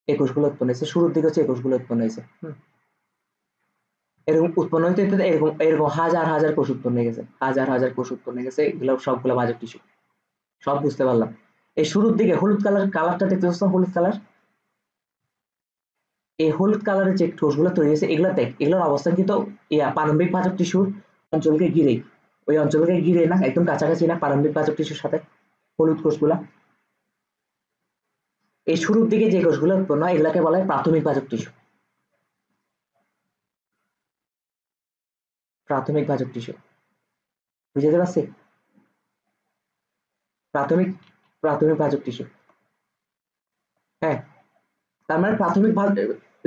এই কোষগুলো উৎপন্ন হয়েছে, শুরুর দিকে হচ্ছে এই কোষগুলো উৎপন্ন হয়েছে। এরকম উৎপন্ন হইতে হইতে এরকম এরকম হাজার হাজার কোষ উৎপন্ন হয়ে গেছে, হাজার হাজার কোষ উৎপন্ন হয়ে গেছে, এগুলো সবগুলো ভাজক টিস্যু। সব বুঝতে পারলাম। এই শুরুর দিকে হলুদ কালারটা দেখতে পাচ্ছ, হলুদ কালার, এই হলুদ কালারের যে কোষগুলো তৈরি হয়েছে এগুলো দেখ, এগুলোর অবস্থান কিন্তু প্রারম্ভিক ভাজক টিস্যুর অঞ্চলকে ঘিরে, ওই অঞ্চলকে ঘিরে না, একদম কাছাকাছি না প্রারম্ভিক ভাজক টিস্যুর সাথে হলুদ কোষগুলা। এই শুরুর দিকে যে কোষগুলো উৎপন্ন হয় এগুলাকে বলা হয় প্রাথমিক ভাজক টিস্যু। প্রাথমিক ভাজক টিস্যু। বুঝতে পারছি? প্রাথমিক প্রাথমিক ভাজক টিস্যু। হ্যাঁ, তার মানে প্রাথমিক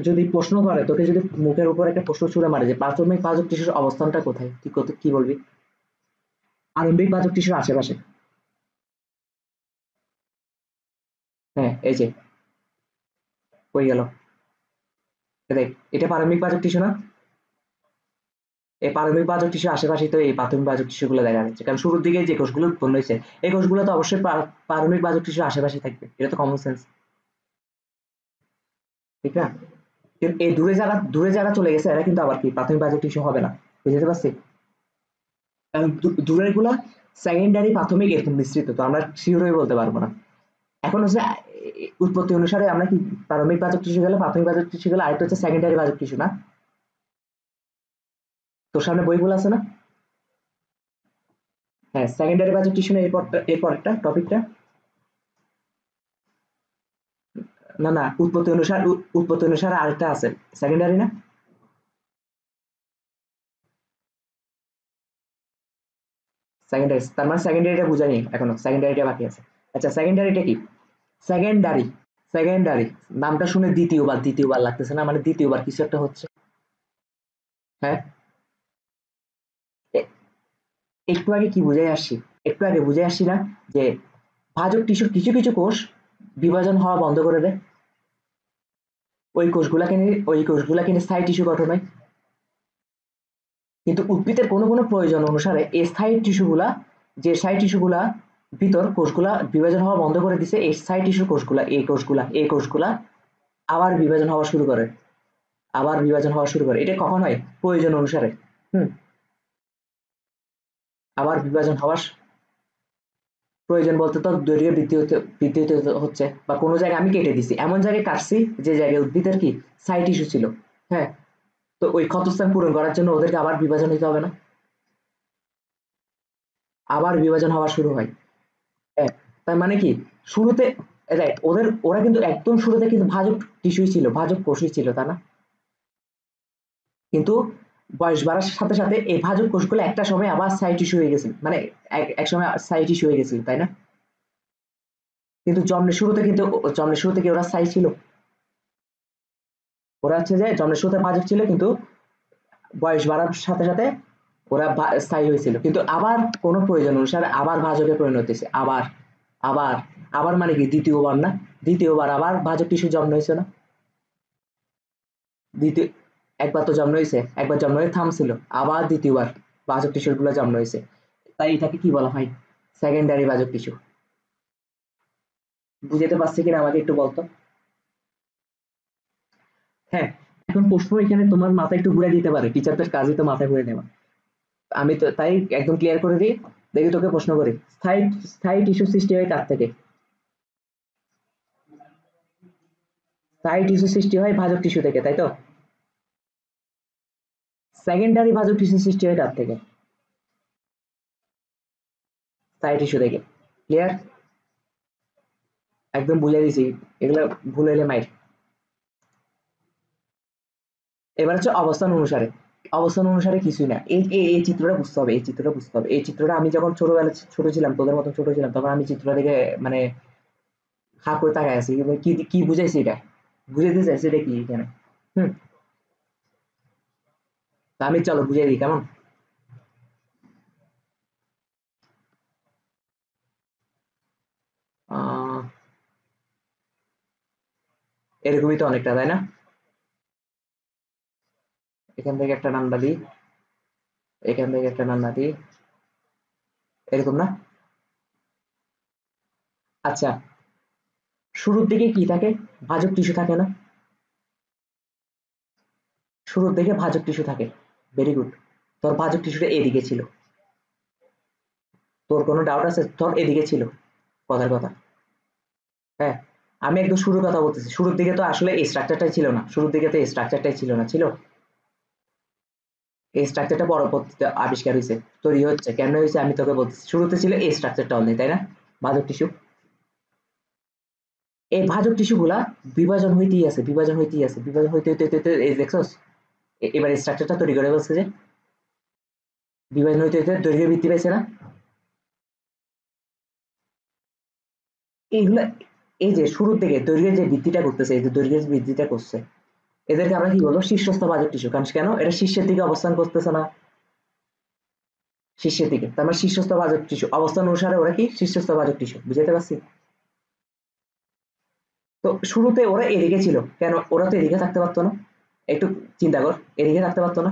যদি প্রশ্ন করে তোকে, যদি মুখের উপর একটা প্রশ্ন ছুড়ে মারে যে প্রাথমিক ভাজক টিস্যুর অবস্থানটা কোথায়, তুই কি বলবি? আরম্ভিক ভাজক টিস্যুর আশেপাশে। হ্যাঁ, এই যে কই গেল? দেখ, এটা প্রারম্ভিক বাহক টিস্যু না? এই প্রারম্ভিক বাহক টিস্যু আশেপাশে তো এই প্রাথমিক বাহক টিস্যু গুলো দেখা যাচ্ছে, কারণ শুরুর দিকে যে কোষগুলো উৎপন্ন হয়েছে এই কোষগুলো তো অবশ্যই প্রারম্ভিক বাহক টিস্যু আশেপাশে থাকবে, এটা তো কমন সেন্স, ঠিক না? কিন্তু এই দূরে যারা চলে গেছে এরা কিন্তু আবার কি প্রাথমিক বাহক টিস্যু হবে না, বুঝতে পারছি? কারণ দূরের গুলা সেকেন্ডারি প্রাথমিক এরকম মিশ্রিত, তো আমরা শিওর হয়ে বলতে পারবো না। এখন হচ্ছে উৎপত্তি অনুসারে আমরা কি প্রারম্ভিক বাহক টিস্যু গেলে প্রাথমিক বাহক টিস্যু গেলে আরেকটা হচ্ছে সেকেন্ডারি বাহক টিস্যু না? তোর সামনে বইগুলো আছে না? হ্যাঁ, সেকেন্ডারি বাহক টিস্যু না এরপরটা টপিকটা? না না, উৎপত্তি অনুসারে আরেকটা আছে, সেকেন্ডারি না? সেকেন্ডারি, তার মানে সেকেন্ডারিটা বুঝাইনি এখনো, সেকেন্ডারিটা বাকি আছে। আচ্ছা, সেকেন্ডারিটা কি? সেকেন্ডারি, সেকেন্ডারি নামটা শুনে দ্বিতীয়বার লাগতেছে না, মানে দ্বিতীয়বার কিছু একটা হচ্ছে। হ্যাঁ, এ- একটু আগে কি বুঝাই আসছি, একটু আগে বুঝে আসছি না যে ভাজক টিস্যুর কিছু কিছু কোষ বিভাজন হওয়া বন্ধ করে দেয়, ওই কোষগুলাকে নিয়ে স্থায়ী টিস্যু গঠন হয়। কিন্তু উদ্ভিদের কোনো কোনো প্রয়োজন অনুসারে এই স্থায়ী টিস্যুগুলা, যে স্থায়ী টিস্যুগুলা ভিতর কোষগুলা বিভাজন হওয়া বন্ধ করে দিছে, এই স্থায়ী টিস্যুর কোষগুলা, এই কোষগুলা আবার বিভাজন হওয়া শুরু করে, এটা কখন হয়? প্রয়োজন অনুসারে। হুম, আবার বিভাজন হওয়ার প্রয়োজন বলতে তো দৈর্ঘ্য বৃদ্ধি হতে হচ্ছে, বা কোনো জায়গায় আমি কেটে দিছি, এমন জায়গায় কাটছি যে জায়গায় উদ্ভিদের কি স্থায়ী টিস্যু ছিল। হ্যাঁ, তো ওই ক্ষতস্থান পূরণ করার জন্য ওদেরকে আবার বিভাজন হতে হবে না, আবার বিভাজন হওয়া শুরু হয়। হ্যাঁ, তার মানে কি শুরুতে, রাইট, ওরা কিন্তু একদম শুরুতে কিন্তু ভাজক টিস্যুই ছিল, ভাজক কোষই ছিল, তা না? কিন্তু বয়স বাড়ার সাথে সাথে এই ভাজক কোষগুলো একটা সময় আবার স্থায়ী টিস্যু হয়ে গেছিল, মানে এক সময় স্থায়ী টিস্যু হয়ে গেছিল, তাই না? কিন্তু জন্মের শুরুতে কি ওরা স্থায়ী ছিল? ওরা হচ্ছে যে জন্মের শুরুতে ভাজক ছিল, কিন্তু বয়স বাড়ার সাথে সাথে ওরা স্থায়ী হয়েছিল, কিন্তু আবার কোনো প্রয়োজন অনুসারে আবার ভাজকে পরিণত হয়েছে, আবার আবার মানে কি দ্বিতীয়বার না? দ্বিতীয়বার আবার ভাজক টিস্যু জন্ম হয়েছে না? দ্বিতীয়, একবার তো জন্ম হয়েছে, একবার জন্ম হয়ে থামছিল, আবার দ্বিতীয়বার ভাজক টিস্যুর গুলো জন্ম হয়েছে, তাই এটাকে কি বলা হয়? সেকেন্ডারি ভাজক টিস্যু। বুঝতে পারছি কিনা আমাকে একটু বলতো? হ্যাঁ, এখন প্রশ্ন এখানে তোমার মাথা একটু ঘুরে দিতে পারে, টিচারদের কাজই তো মাথা ঘুরে দেওয়া। আমি তো তাই একদম ক্লিয়ার করে দিই, দেখি তোকে প্রশ্ন করি, স্থায়ী স্থায়ী টিস্যু সৃষ্টি হয় কার থেকে? স্থায়ী টিস্যু সৃষ্টি হয় ভাজক টিস্যু থেকে, তাই তো? সেকেন্ডারি ভাজক টিস্যু সৃষ্টি হয় কার থেকে? স্থায়ী টিস্যু থেকে। ক্লিয়ার? একদম বুঝে দিছি, এগুলো ভুল হইলে মাইর। এবার হচ্ছে অবস্থান অনুসারে কিছুই না, এই চিত্রটা বুঝতে হবে, এই চিত্রটা আমি যখন ছোট ছিলাম, তোদের মতন ছোট ছিলাম, তখন আমি চিত্রটা দেখে মানে হা করে তাকায় আছি, কি কি বুঝাইছি এটা, বুঝাইতে চাইছি এটা কি এখানে। হুম, তা আমি চলো বুঝাই দিই কেমন। আহ এরকমই তো অনেকটা, তাই না? এখান থেকে একটা নাম্বার দিই, এখান থেকে একটা নাম্বার দিই, এরকম না? আচ্ছা, শুরুর দিকে কি থাকে? ভাজক টিস্যু থাকে না? শুরুর দিকে ভাজক টিস্যু থাকে, ভেরি গুড। তোর ভাজক টিস্যুটা এদিকে ছিল, তোর কোনো ডাউট আছে? তোর এদিকে ছিল, কথার কথা। হ্যাঁ, আমি একদম শুরুর কথা বলতেছি, শুরুর দিকে তো আসলে এই স্ট্রাকচারটাই ছিল না, শুরুর দিকে তো এই স্ট্রাকচারটাই ছিল না, ছিল? এই স্ট্রাকচারটা পরবর্তীতে আবিষ্কার হয়েছে, তৈরি হচ্ছে, কেন হয়েছে আমি তোকে বলতেছি, শুরুতে ছিল এই স্ট্রাকচারটা অনলি, তাই না? ভাজক টিস্যু, এই ভাজক টিস্যু গুলা বিভাজন হইতে হইতে এই দেখছস, এবার স্ট্রাকচারটা তৈরি করে বলছে যে বিভাজন হইতে হইতে দৈর্ঘ্য বৃদ্ধি পাইছে না? এইগুলা, এই যে শুরুর দিকে দৈর্ঘ্যের যে বৃদ্ধিটা করতেছে, এই যে দৈর্ঘ্যের বৃদ্ধিটা করছে, এদেরকে আমরা কি বলবো? শীর্ষস্থ ভাজক টিস্যু, কারণ কেন এটা শীর্ষের দিকে অবস্থান করতেছে না, শীর্ষের দিকে, তার মানে শীর্ষস্থ ভাজক টিস্যু, অবস্থান অনুসারে ওরা কি শীর্ষস্থ ভাজক টিস্যু, বুঝাইতে পারছি? তো শুরুতে ওরা এদিকে ছিল কেন, ওরা তো এদিকে থাকতে পারতো না? একটু চিন্তা কর, এদিকে থাকতে পারতো না?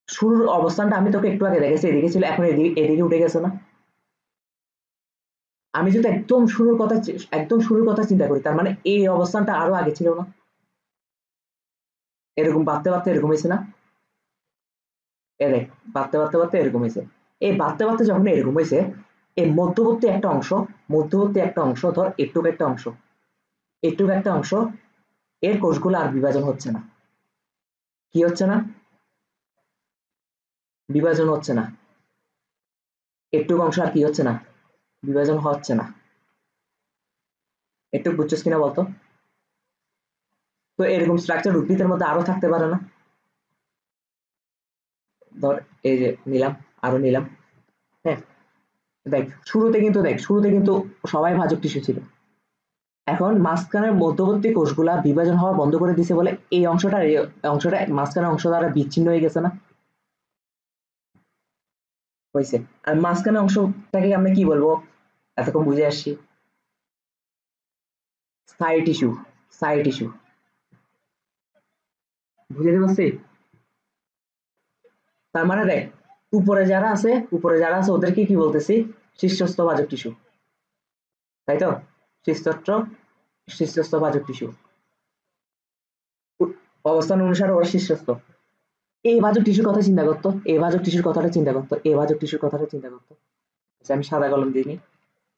শুরুর অবস্থানটা আমি তোকে একটু আগে দেখেছি এদিকে ছিল, এখন এদিকে এদিকে উঠে গেছে না? আমি যদি একদম শুরুর কথা চিন্তা করি, তার মানে এই অবস্থানটা আরো আগে ছিল না? এরকম বাড়তে বাড়তে এরকম হয়েছে না? এ দেখ, বাড়তে বাড়তে বাড়তে এরকম হয়েছে। এই বাড়তে বাড়তে যখন এরকম হয়েছে, এই মধ্যবর্তী একটা অংশ ধর এটুকু একটা অংশ, এর কোষগুলো আর বিভাজন হচ্ছে না। কি হচ্ছে না? বিভাজন হচ্ছে না। এটুকু অংশ আর কি হচ্ছে না? বিভাজন হচ্ছে না। একটু বুঝছিস কিনা বলতো? তো এরকম স্ট্রাকচার উদ্ভিদের মধ্যে আরো থাকতে পারে না? ধর, এই যে নিলাম, আরো নিলাম। হ্যাঁ, শুরুতে কিন্তু সবাই ভাজক টিস্যু ছিল। এখন মাঝখানের মধ্যবর্তী কোষগুলা বিভাজন হওয়া বন্ধ করে দিছে বলে এই অংশটা মাঝখানের অংশ দ্বারা বিচ্ছিন্ন হয়ে গেছে না? হয়েছে। আর মাঝখানের অংশটাকে আমরা কি বলবো? এতক্ষণ বুঝে আসছি, স্থায়ী টিস্যু। স্থায়ী টিস্যু, বুঝতে পারছি? তার মানে দেখ, উপরে যারা আছে ওদেরকে কি বলতেছি? শীর্ষস্থ ভাজক টিস্যু, তাই তো? শীর্ষস্থ শীর্ষস্থ ভাজক টিস্যু, অবস্থান অনুসারে ওরা শীর্ষস্থ। এই ভাজক টিস্যুর কথা চিন্তা করতো, এই ভাজক টিস্যুর কথাটা চিন্তা করতো, এই ভাজক টিস্যুর কথাটা চিন্তা করতো। আচ্ছা, আমি সাদা কলম দিইনি,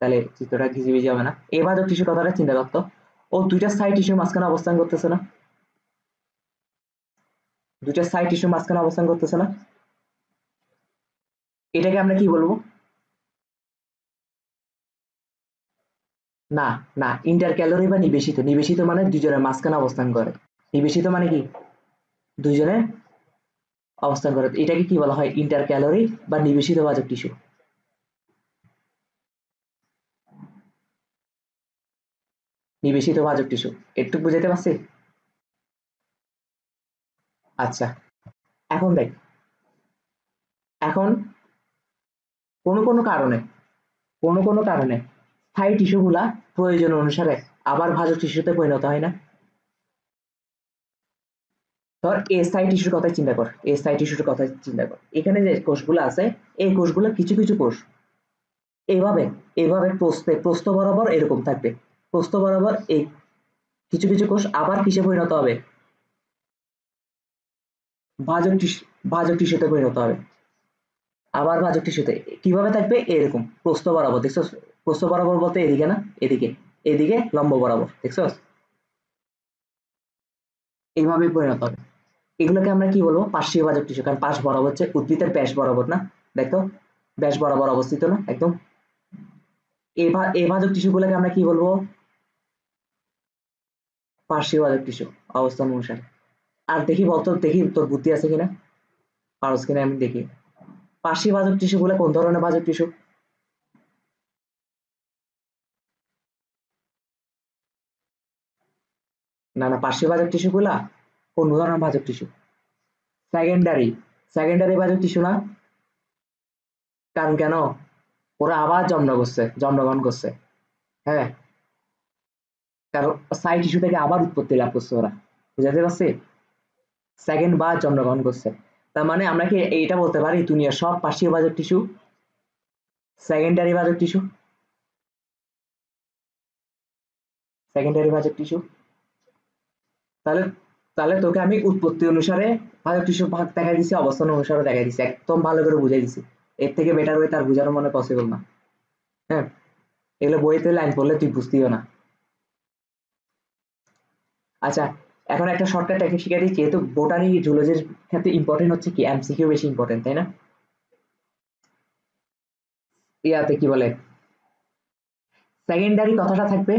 তাহলে চিত্রটা ঘিজিবিজি হবে না। এই ভাজক টিস্যুর কথাটা চিন্তা করতো, ও দুইটা সাইড টিস্যুর মাঝখানে অবস্থান করতেছে না? দুইটা সাইড টিস্যুর মাঝখানে অবস্থান করতেছে না? এটাকে আমরা কি বলবো? না, না, ইন্টার ক্যালোরি বা নিবেশিত। নিবেশিত মানে দুজনের মাঝখানে অবস্থান করে। নিবেশিত মানে কি? দুজনের অবস্থান করে। এটাকে কি বলা হয়? ইন্টার ক্যালোরি বা নিবেশিত ভাজক টিস্যু। নিবেশিত ভাজক টিস্যু। একটু বুঝাইতে পারছি? আচ্ছা, এখন দেখ, এখন কোনো কোনো কারণে কোনো কারণে স্থায়ী টিস্যুগুলা প্রয়োজন অনুসারে আবার ভাজক টিস্যুতে পরিণত হয় না? ধর, স্থায়ী টিস্যুর কথাই চিন্তা কর, স্থায়ী টিস্যুর কথাই চিন্তা কর। এখানে যে কোষগুলো আছে, এই কোষগুলো কিছু কিছু কোষ এইভাবে এইভাবে প্রস্থ বরাবর এরকম থাকবে। প্রস্থ বরাবর এই কিছু কিছু কোষ আবার কিসে পরিণত হবে? ভাজক টিস্যু, ভাজক টিস্যুতে পরিণত হবে। আবার ভাজক টিস্যুতে কিভাবে থাকবে? এরকম প্রস্থ বরাবর, দেখছো? প্রস্থ বরাবর বলতে এদিকে না, এদিকে, এদিকে লম্ব বরাবর, দেখছো? এইভাবেই পরিণত হবে। এগুলোকে আমরা কি বলবো? পার্শ্বীয় ভাজক টিস্যু, কারণ পাশ বরাবর হচ্ছে উদ্ভিদের ব্যাস বরাবর না? দেখো, ব্যাস বরাবর অবস্থিত না একদম? এই ভাজক টিস্যু গুলোকে আমরা কি বলবো? পার্শ্বীয় ভাজক টিস্যু, অবস্থান অনুসারে। আর দেখি বলতো, দেখি তোর বুদ্ধি আছে কিনা, পারস কিনা আমি দেখি। পার্শ্বীয় ভাজক টিস্যু গুলো কোন ধরনের ভাজক টিস্যু? না, না, পার্শ্বীয় ভাজক টিস্যু গুলা কোন ধরনের ভাজক টিস্যু? সেকেন্ডারি। সেকেন্ডারি ভাজক টিস্যু না? কারণ কেন? ওরা আবার জন্মগ্রহণ করছে। হ্যাঁ, কারণ সাই টিস্যু থেকে আবার উৎপত্তি লাভ করছে ওরা, বুঝাতে পারছি? সেকেন্ড বার জন্মগ্রহণ করছে। তার মানে আমরা কি এইটা বলতে পারি দুনিয়ার সব পার্শ্বীয় ভাজক টিস্যু সেকেন্ডারি ভাজক টিস্যু? সেকেন্ডারি ভাজক টিস্যু। তাহলে তাহলে তোকে আমি উৎপত্তি অনুসারে ভাজক টিস্যু ভাগ দেখাই দিছি, অবস্থান অনুসারে দেখাই দিছি, একদম ভালো করে বুঝাই দিছি। এর থেকে বেটার ওয়ে তার বোঝানো মনে পসিবল না। হ্যাঁ, এগুলো বইতে লাইন পড়লে তুই বুঝতিও না। আচ্ছা, এখন একটা শর্টকাট টেকনিক শিখিয়ে দিই, যেহেতু বোটানি জুলজির ক্ষেত্রে ইম্পর্টেন্ট হচ্ছে কি এমসিকিউ বেশি ইম্পর্টেন্ট, তাই না? ইয়াতে কি বলে, সেকেন্ডারি কথাটা থাকবে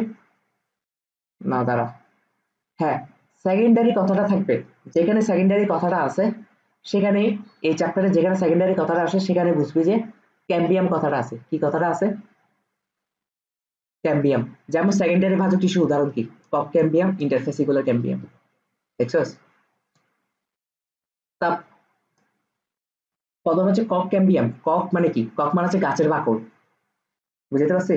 না, দাঁড়া। হ্যাঁ, সেকেন্ডারি কথাটা থাকবে। যেখানে সেকেন্ডারি কথাটা আছে সেখানে, এই চ্যাপ্টারে যেখানে সেকেন্ডারি কথাটা আসে সেখানে বুঝবি যে ক্যাম্বিয়াম কথাটা আছে। কি কথাটা আছে? ক্যাম্বিয়াম। যেমন সেকেন্ডারি ভাজক টিস্যুর উদাহরণ কি? কক ক্যাম্বিয়াম, ইন্টারফেসিকুলার ক্যাম্বিয়াম, দেখছস? তা প্রথম হচ্ছে কক ক্যাম্বিয়াম। কক মানে কি? কক মানে হচ্ছে গাছের বাকল, বুঝতে পারছি?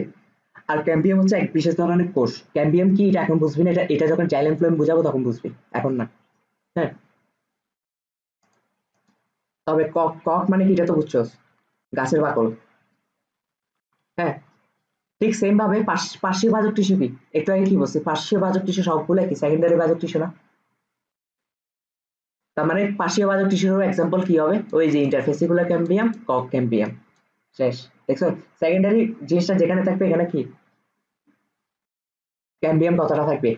আর ক্যাম্বিয়াম হচ্ছে এক বিশেষ ধরনের কোষ। ক্যাম্বিয়াম কি এটা এখন বুঝবি না, এটা এটা যখন জাইলেম ফ্লোয়েম বুঝাবো তখন বুঝবি, এখন না। হ্যাঁ, তবে কক কক মানে কি এটা তো বুঝছস, গাছের বাকল। হ্যাঁ, ঠিক সেম ভাবে পার্শ্বীয় ভাজক টিস্যু কি, একটু আগে কি বলছি, পার্শ্বীয় ভাজক টিস্যু সবগুলো কি সেকেন্ডারি ভাজক টিস্যু না? তার মানে পার্শ্বীয় ভাজক টিস্যুর এক্সাম্পল কি হবে, ওই যে ইন্টারফেসিকুলার ক্যাম্বিয়াম, কক ক্যাম্বিয়াম, শেষ। দেখছো, সেকেন্ডারি জিনিসটা যেখানে থাকবে এখানে কি ক্যাম্বিয়াম কতটা থাকবে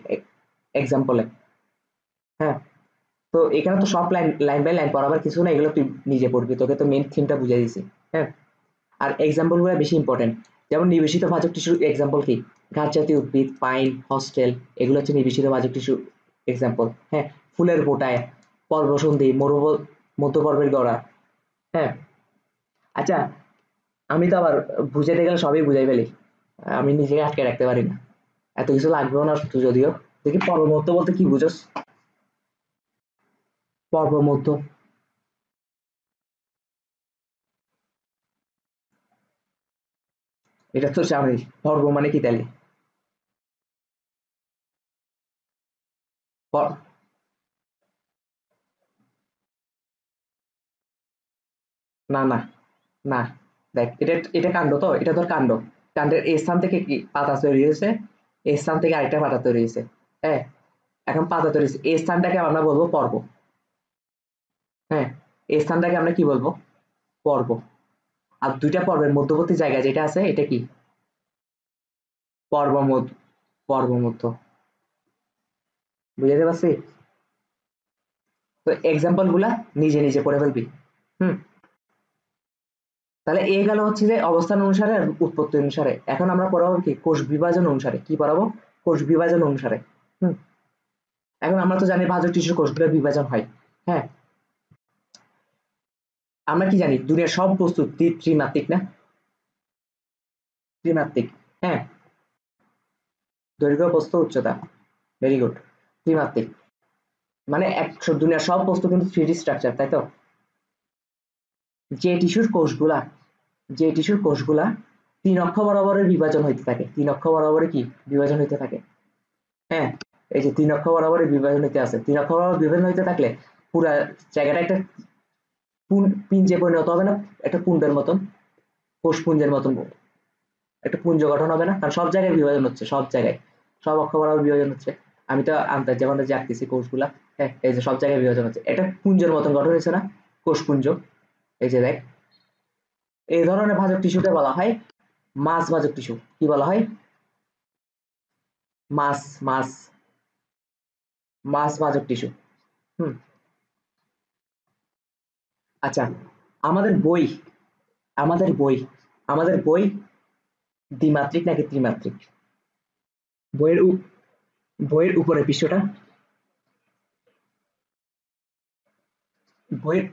এক্সাম্পলে। হ্যাঁ, তো এখানে তো সব লাইন লাইন বাই লাইন পড়াবার কিছু না, এগুলো তুই নিজে পড়বি, তোকে তো মেইন থিমটা বুঝিয়ে দিছি। হ্যাঁ, আর এক্সাম্পল গুলো বেশি ইম্পর্টেন্ট। যেমন নিবেশিত ভাজক টিস্যুর এক্সাম্পল কি, ঘাস জাতীয় উদ্ভিদ, পাইন, হস্টেল, এগুলো হচ্ছে নিবেশিত ভাজক টিস্যু এক্সাম্পল। হ্যাঁ, ফুলের ফোটায়, পর্বসন্ধি, মধ্যপর্বের গড়া। হ্যাঁ, আচ্ছা, আমি তো আবার বুঝাইতে গেলে সবই বুঝাই ফেলি, আমি নিজেকে আটকে রাখতে পারি না, এত কিছু লাগবেও না তো। যদিও দেখি পর্বমধ্য বলতে কি বুঝোস, পর্বমধ্য। এটা তো জানিস পর্ব মানে কি তাহলে? প- না না না, দেখ এটা এটা কাণ্ড, তো এটা তোর কাণ্ড, কাণ্ডের এই স্থান থেকে কি পাতা তৈরি হয়েছে, এই স্থান থেকে আরেকটা পাতা তৈরি হয়েছে। হ্যাঁ, এখন পাতা তৈরি হয়েছে, এই স্থানটাকে আমরা বলবো পর্ব। হ্যাঁ, এই স্থানটাকে আমরা কি বলবো, পর্ব। আর দুইটা পর্বের মধ্যবর্তী জায়গা যেটা আছে এটা কি, পর্বমধ্য, পর্বমধ্য। বুঝাতে পারছি? তো এক্সাম্পল গুলা নিজে নিজে পড়ে ফেলবি। হুম, তাহলে এ গেল হচ্ছে যে অবস্থান অনুসারে আর উৎপত্তি অনুসারে। এখন আমরা পড়াবো কি কোষ বিভাজন অনুসারে, কি পড়াবো, কোষ বিভাজন অনুসারে। হুম, এখন আমরা তো জানি ভাজক টিস্যুর কোষগুলোর বিভাজন হয়। হ্যাঁ, আমরা কি জানি দুনিয়ার সব বস্তু ত্রিমাত্রিক না, ত্রিমাত্রিক। হ্যাঁ, দৈর্ঘ্য প্রস্থ উচ্চতা, ভেরি গুড, ত্রিমাত্রিক। মানে দুনিয়ার সব বস্তু কিন্তু 3D স্ট্রাকচার, তাই তো? যে টিস্যুর কোষগুলা, যে টিস্যুর কোষগুলা 3 অক্ষ বরাবরের বিভাজন হইতে থাকে, 3 অক্ষ বরাবরে কি বিভাজন হইতে থাকে। হ্যাঁ, এই যে 3 অক্ষ বরাবরের বিভাজন হইতে আছে, 3 অক্ষ বরাবর বিভাজন হইতে থাকলে পুরা জায়গাটা একটা পিঞ্জে পরিণত হবে না, একটা পুঞ্জের মতন, কোষ পুঞ্জের মতন একটা পুঞ্জ গঠন হবে না, কারণ সব জায়গায় বিভাজন হচ্ছে, সব জায়গায়, সব অক্ষ বরাবর বিভাজন হচ্ছে। আমি তো আনতে যেমন যে আঁকতেছি কোষগুলা, হ্যাঁ, এই যে সব জায়গায় বিভাজন হচ্ছে, এটা পুঞ্জের মতন গঠন হয়েছে না, কোষপুঞ্জ। এই যে দেখ, এই ধরনের ভাজক টিস্যুকে বলা হয় মাছ ভাজক টিস্যু। কি বলা হয়, মাছ, মাছ, মাছ ভাজক টিস্যু। হুম, আচ্ছা, আমাদের বই, আমাদের বই, আমাদের বই দ্বিমাত্রিক নাকি ত্রিমাত্রিক? বইয়ের বইয়ের উপরে পৃষ্ঠটা, বইয়ের,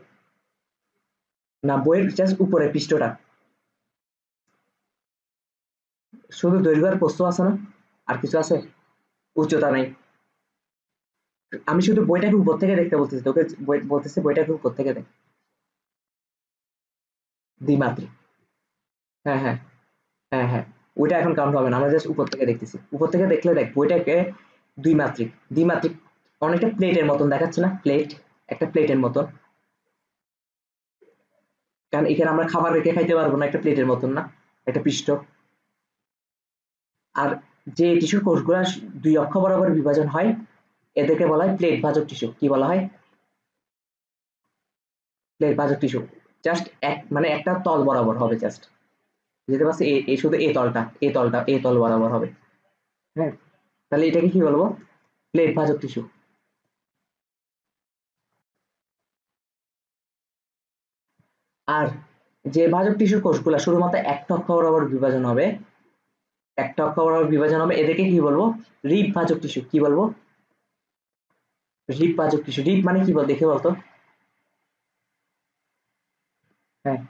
না বইয়ের জাস্ট উপরে পৃষ্ঠটা, শুধু দৈর্ঘ্য আর প্রস্থ আছে না, আর কিছু আছে, উচ্চতা নাই। আমি শুধু বইটাকে উপর থেকে দেখতে বলতেছি তোকে, বলতেছি বইটাকে উপর থেকে দেখ, দ্বিমাত্রিক। হ্যাঁ হ্যাঁ, হ্যাঁ হ্যাঁ, ওইটা এখন কাউন্ট হবে না, আমরা জাস্ট উপর থেকে দেখতেছি। উপর থেকে দেখলে দেখ বইটাকে দ্বিমাত্রিক, দ্বিমাত্রিক, অনেকটা প্লেটের মতন দেখাচ্ছে না, প্লেট, একটা প্লেটের মতন, কারণ এখানে আমরা খাবার রেখে খাইতে পারবো না, একটা প্লেটের মতন না, একটা পৃষ্ঠ। আর যে টিস্যুর কোষগুলো 2 অক্ষ বরাবর বিভাজন হয় এদেরকে বলা হয় প্লেট ভাজক টিস্যু। কি বলা হয়, প্লেট ভাজক টিস্যু। জাস্ট এক মানে একটা তল বরাবর হবে, জাস্ট বুঝতে পারছি, এই শুধু এই তলটা, এই তলটা এই তল বরাবর হবে। হ্যাঁ, তাহলে এটাকে কি বলবো, প্লেট ভাজক টিস্যু। আর যে ভাজক টিস্যুর কোষগুলো শুধুমাত্র একটা অক্ষ বরাবর বিভাজন হবে, একটা অক্ষ বরাবর বিভাজন হবে, এদেরকে কি বলবো, রিব ভাজক টিস্যু। কি বলবো, রিব ভাজক টিস্যু। রিব মানে কি বল দেখে বলতো? হ্যাঁ,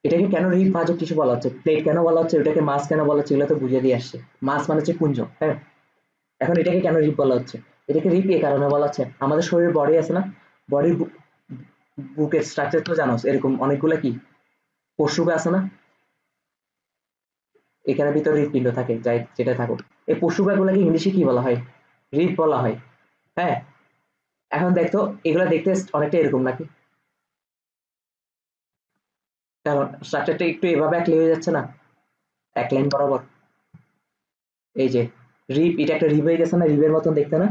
এটাকে কেন রিব ভাজক টিস্যু বলা হচ্ছে, প্লেট কেন বলা হচ্ছে, ওটাকে মাছ কেন বলা হচ্ছে, এগুলো তো বুঝিয়ে দিয়ে আসছে। মাছ মানে হচ্ছে পুঞ্জ। হ্যাঁ, এখন এটাকে কেন রিব বলা হচ্ছে, এটাকে রিব এই কারণে বলা হচ্ছে, আমাদের শরীরের বডি আছে না, বডির বুকের স্ট্রাকচার তো জানোস, এরকম অনেকগুলা কি পশু আছে না, এখানে ভিতরে হৃৎপিণ্ড থাকে, যাই যেটা থাকুক। এই পশুপাগুলোকে ইংলিশে কি বলা হয়? হৃদ বলা হয়। হ্যাঁ, এখন দেখতো এগুলা দেখতে অনেকটা এরকম নাকি? কারণ স্ট্রাকচারটা একটু এভাবে এক হয়ে যাচ্ছে না, এক লাইন বরাবর। এই যে রিব, এটা একটা রিব হয়ে গেছে না, রিবের মতন দেখতে না?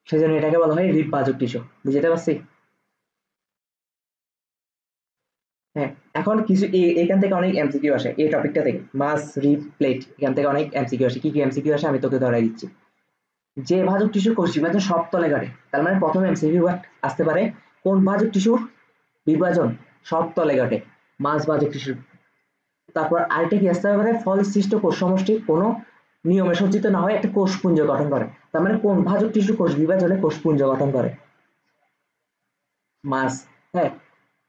সেই জন্য এটাকে বলা হয় রিব ভাজক টিস্যু। বুঝতে পারছি? হ্যাঁ, এখন কিছু এখান থেকে অনেক এমসিকিউ আসে এই টপিকটা থেকে, মাস রিব প্লেট, এখান থেকে অনেক এমসিকিউ আসে। কি কি এমসিকিউ আসে আমি তোকে ধরাই দিচ্ছি। যে ভাজক টিস্যুর কোষ বিভাজন সব তলে ঘটে, তার মানে প্রথম এমসিকিউ আসতে পারে কোন ভাজক টিস্যুর বিভাজন সব তলে ঘটে? মাস ভাজক টিস্যুর। তারপর আরেকটা কি আসতে পারে, ফল সৃষ্ট কোষ সমষ্টি কোনো নিয়মে সজ্জিত না হয় একটা কোষপুঞ্জ গঠন করে। তার মানে কোন ভাজক টিস্যু কোষ বিভাজনে কোষপুঞ্জ গঠন করে? মাস। হ্যাঁ,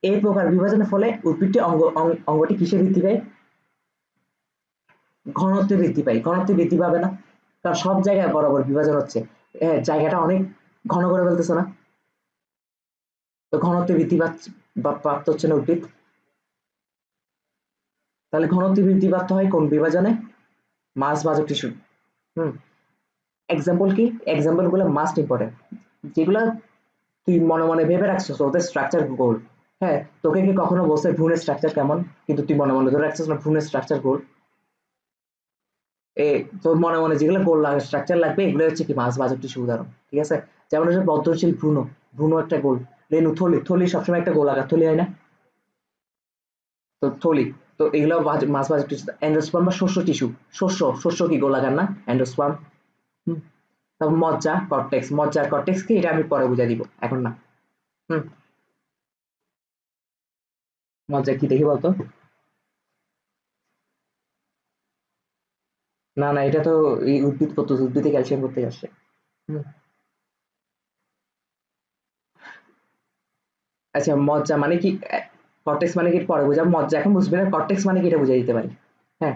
এই প্রকার বিভাজনের ফলে উদ্ভিদটি অঙ্গটি কিসে বৃদ্ধি পায়? ঘনত্বে বৃদ্ধি পায়। ঘনত্বে বৃদ্ধি পাবে না, কারণ সব জায়গায় বরাবর বিভাজন হচ্ছে। জায়গাটা অনেক ঘন করে ফেলতেছে না, তো ঘনত্বে বৃদ্ধি পাচ্ছে বা প্রাপ্ত হচ্ছে না উদ্ভিদ। তাহলে ঘনত্ব বৃদ্ধি প্রাপ্ত হয় কোন বিভাজনে? মাস ভাজক টিস্যু। হুম। এক্সাম্পল কি? এক্সাম্পল গুলো মাস্ট ইম্পর্টেন্ট, যেগুলা তুই মনে মনে ভেবে রাখছিস ওদের স্ট্রাকচার গোল। হ্যাঁ, তোকে কি কখনো বলছে ভ্রূণের স্ট্রাকচার কেমন, কিন্তু তুই মনে মনে ধরে রাখছিস না ভ্রূণের স্ট্রাকচার গোল? এ তোর মনে মনে যেগুলো গোল লাগে স্ট্রাকচার লাগবে, এগুলো হচ্ছে কি মাছ ভাজক টিস্যু উদাহরণ। ঠিক আছে? যেমন হচ্ছে বদ্ধশীল ভ্রূণ, ভ্রূণ একটা গোল। রেণু থলি, থলি সবসময় একটা গোল আকার থলি হয় না? তো থলি, তো এগুলো মাছ ভাজক টিস্যু। এন্ডোস্পার্ম বা শস্য টিস্যু, শস্য, শস্য কি গোল আকার না এন্ডোস্পার্ম? হুম। তারপর মজ্জা, কর্টেক্স। মজ্জা আর কর্টেক্স কি, এটা আমি পরে বুঝাই দিব, এখন না। হুম। মজ্জা কি দেখি বলতো? না না, এটা তো এই উদ্ভিদ পদ্ধতি, উদ্ভিদে ক্যালসিয়াম করতে আসছে। হুম। আচ্ছা, মজ্জা মানে কি? কর্টেক্স মানে কি পরে বুঝাবো, মজ্জা এখন বুঝবি না। কর্টেক্স মানে কি এটা বুঝাই দিতে পারি। হ্যাঁ,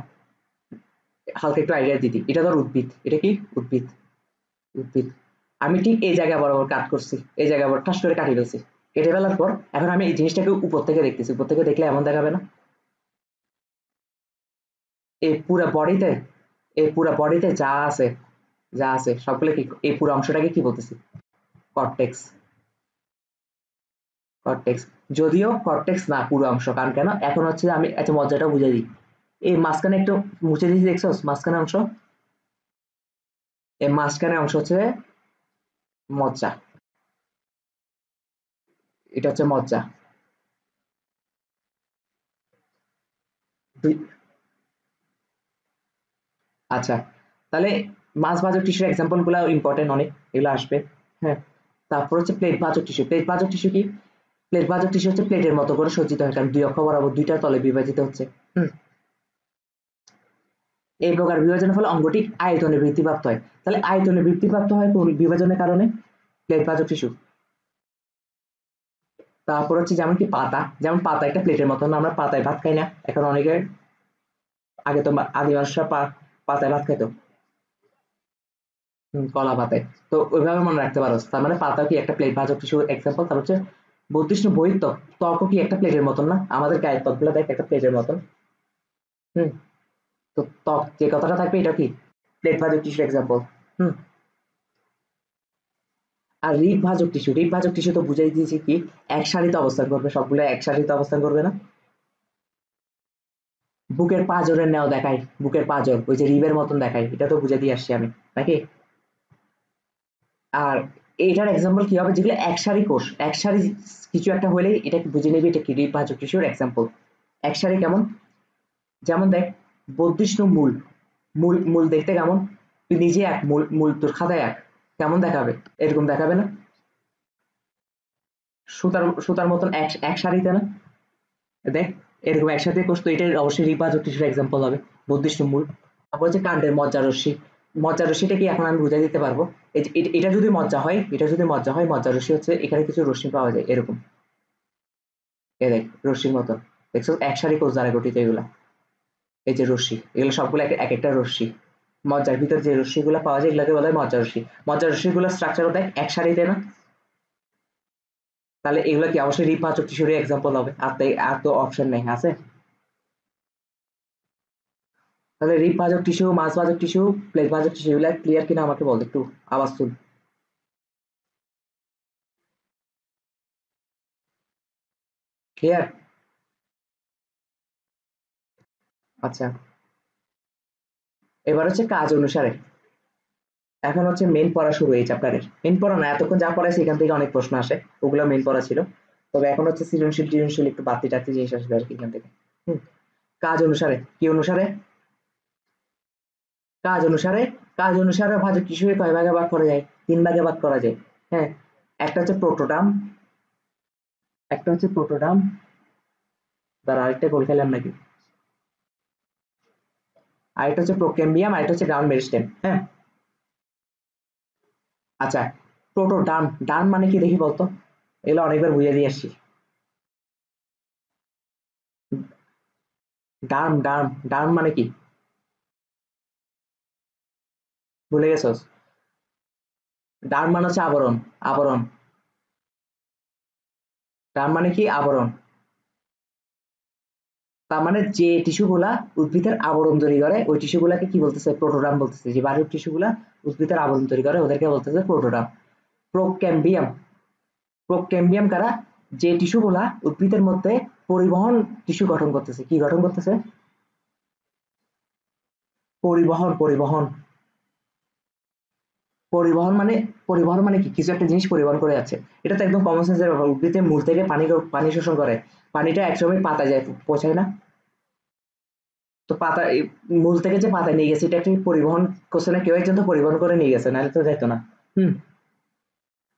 হালকা একটু আইডিয়া দিতি। এটা ধর উদ্ভিদ, এটা কি? উদ্ভিদ। উদ্ভিদ। আমি ঠিক এই জায়গা বরাবর কাট করছি, এই জায়গা বরাবর ঠাস করে কাটিয়ে ফেলছি। কেটে ফেলার পর এখন আমি এই জিনিসটাকে উপর থেকে দেখতেছি। উপর থেকে দেখলে এমন দেখাবে না? এই পুরা বডিতে, এই পুরা বডিতে যা আছে, যা আছে সবগুলো কি, এই পুরো অংশটাকে কি বলতেছি? কর্টেক্স। কর্টেক্স। যদিও কর্টেক্স না পুরো অংশ, কারণ কেন এখন হচ্ছে যে আমি একটা মজ্জাটা বুঝাই দিই। এই মাঝখানে একটু মুছে দিয়েছি, দেখছো মাঝখানে অংশ? এই মাঝখানে অংশ হচ্ছে মজ্জা। এটা হচ্ছে মজ্জা। দুই। আচ্ছা, তাহলে মাছ ভাজক টিস্যুর এক্সাম্পল গুলো ইম্পর্টেন্ট অনেক, এগুলো আসবে। হ্যাঁ, তারপর হচ্ছে প্লেট ভাজক টিস্যু। প্লেট ভাজক টিস্যু কি? প্লেট ভাজক টিস্যু হচ্ছে প্লেটের মতো করে সজ্জিত হয়, কারণ দুই অক্ষ বরাবর দুইটা তলে বিভাজিত হচ্ছে। হুম। এই প্রকার বিভাজনের ফলে অঙ্গটি আয়তনে বৃদ্ধিপ্রাপ্ত হয়। তাহলে আয়তনে বৃদ্ধিপ্রাপ্ত হয় কোন বিভাজনের কারণে? প্লেট ভাজক টিস্যু। তারপর হচ্ছে যেমন কি পাতা, যেমন পাতা একটা প্লেটের মতন, আমরা পাতায় ভাত খাই না এখন অনেকে? আগে তো আদি মানুষরা পাতায় ভাত খাইতো। কলা পাতায়। তো ওইভাবে মনে রাখতে পারো, তার মানে পাতা কি একটা প্লেট ভাজক টিস্যু এক্সাম্পল। তার হচ্ছে বহিষ্ণ বহির্ত্বক, ত্বক কি একটা প্লেটের মতন না? আমাদের গায়ের ত্বক গুলো দেখ একটা প্লেটের মতন। হুম। তো ত্বক যে কথাটা থাকবে এটা কি? প্লেট ভাজক টিস্যুর এক্সাম্পল। হুম। আর রিব ভাজক টিস্যু, রিব ভাজক টিস্যু তো বুঝাই দিয়েছি কি, এক সারিতে অবস্থান করবে, সবগুলো এক সারিতে অবস্থান করবে না? বুকের পাঁজরের ন্যায় দেখায়, বুকের পাঁজর ওই যে রিবের মতন দেখায়, এটা তো বুঝে দিয়ে আসছি আমি নাকি? আর এটার এক্সাম্পল কি হবে, যেগুলো এক সারি কোষ, এক সারি কিছু একটা হলেই এটা বুঝে নেবে এটা কি রিব ভাজক টিস্যুর এক্সাম্পল। এক সারি কেমন? যেমন দেখ, বর্ধিষ্ণু মূল, মূল মূল দেখতে কেমন? তুই নিজে এক, মূল মূল তোর খাতায় এক, কেমন দেখাবে? এরকম দেখাবে না? সুতার সুতার মতন এক এক সারিতে না? দেখ, এরকম একসাথে কোষ, তো এটা অবশ্যই রিপাজ টিস্যুর এক্সাম্পল হবে, বর্ধিষ্ণু মূল। তারপর হচ্ছে কাণ্ডের মজ্জা রশ্মি। মজ্জা রশ্মিটা কি এখন আমি বুঝাই দিতে পারবো। এটা যদি মজ্জা হয়, এটা যদি মজ্জা হয়, মজ্জা রশ্মি হচ্ছে এখানে কিছু রশ্মি পাওয়া যায় এরকম। এ দেখ রশ্মির মতন, দেখছো এক সারি কোষ দ্বারা গঠিত এগুলা। এই যে রশ্মি, এগুলো সবগুলো এক এক একটা রশ্মি। মজ্জার ভিতর যে রশ্মিগুলো পাওয়া যায় এগুলোকে বলা হয় মজ্জা রশ্মি। মজ্জা রশ্মিগুলোর স্ট্রাকচারও দেখ এক সারিতে না? তাহলে এগুলো কি অবশ্যই রিপাচক টিস্যুর এক্সাম্পল হবে। আর তাই আর তো অপশন নেই, আছে? তাহলে রিব ভাজক টিস্যু, মাছ ভাজক টিস্যু, প্লেট ভাজক টিস্যু, এগুলো ক্লিয়ার কিনা আমাকে বল একটু, আওয়াজ তুল। ক্লিয়ার? আচ্ছা, এবার হচ্ছে কাজ অনুসারে। এখন হচ্ছে মেন পড়া শুরু এই চ্যাপ্টারের। মেন পড়া না, এতক্ষণ যা পড়াইছে এখান থেকে অনেক প্রশ্ন আসে, ওগুলো মেন পড়া ছিল। তবে এখন হচ্ছে সৃজনশীল একটু বাড়তি টাড়তি জিনিস আসবে আর কি এখান থেকে। হুম, কাজ অনুসারে কি অনুসারে? কাজ অনুসারে, কাজ অনুসারে ভাজক টিস্যুকে কয় ভাগে ভাগ করা যায়? 3 ভাগে ভাগ করা যায়। হ্যাঁ, একটা হচ্ছে প্রোটোটাম, একটা হচ্ছে প্রোটোটাম, তার আরেকটা গোল খেলাম নাকি, আরেকটা হচ্ছে প্রোকেম্বিয়াম, আরেকটা হচ্ছে গ্রাউন্ড মেরিস্টেম। হ্যাঁ, আচ্ছা, প্রোটোটার্ম, ডার্ম মানে কি দেখি বলতো? এগুলো অনেকবার বুঝিয়ে দিয়ে আসছি। ডার্ম ডার্ম ডার্ম মানে কি? ভুলে গেছোস? ডার্ম মানে হচ্ছে আবরণ। আবরণ, ডার্ম মানে কি? আবরণ। তার মানে যে টিস্যু গুলা উদ্ভিদের আবরণ তৈরি করে ওই টিস্যু গুলাকে কি বলতেছে? প্রোটোটার্ম বলতেছে। যে বাহ্যিক টিস্যু গুলা উদ্ভিদের আবরণ তৈরি করে ওদেরকে বলতেছে প্রোটোটার্ম। প্রোক্যাম্বিয়াম, প্রোক্যাম্বিয়াম কারা? যে টিস্যু গুলা উদ্ভিদের মধ্যে পরিবহন টিস্যু গঠন করতেছে। কি গঠন করতেছে? পরিবহন, পরিবহন। পরিবহন মানে, পরিবহন মানে কি? কিছু একটা জিনিস পরিবহন করে যাচ্ছে। এটা তো একদম কমন সেন্সের ব্যাপার। উদ্ভিদের মূল থেকে পানি পানি শোষণ করে, পানিটা একসময় পাতায় যায়, পৌঁছায় না? তো পাতা মূল থেকে যে পাতায় নিয়ে গেছে এটা একটা পরিবহন করছে না? কেউ একজন তো পরিবহন করে নিয়ে গেছে, নাহলে তো যাইতো না। হুম।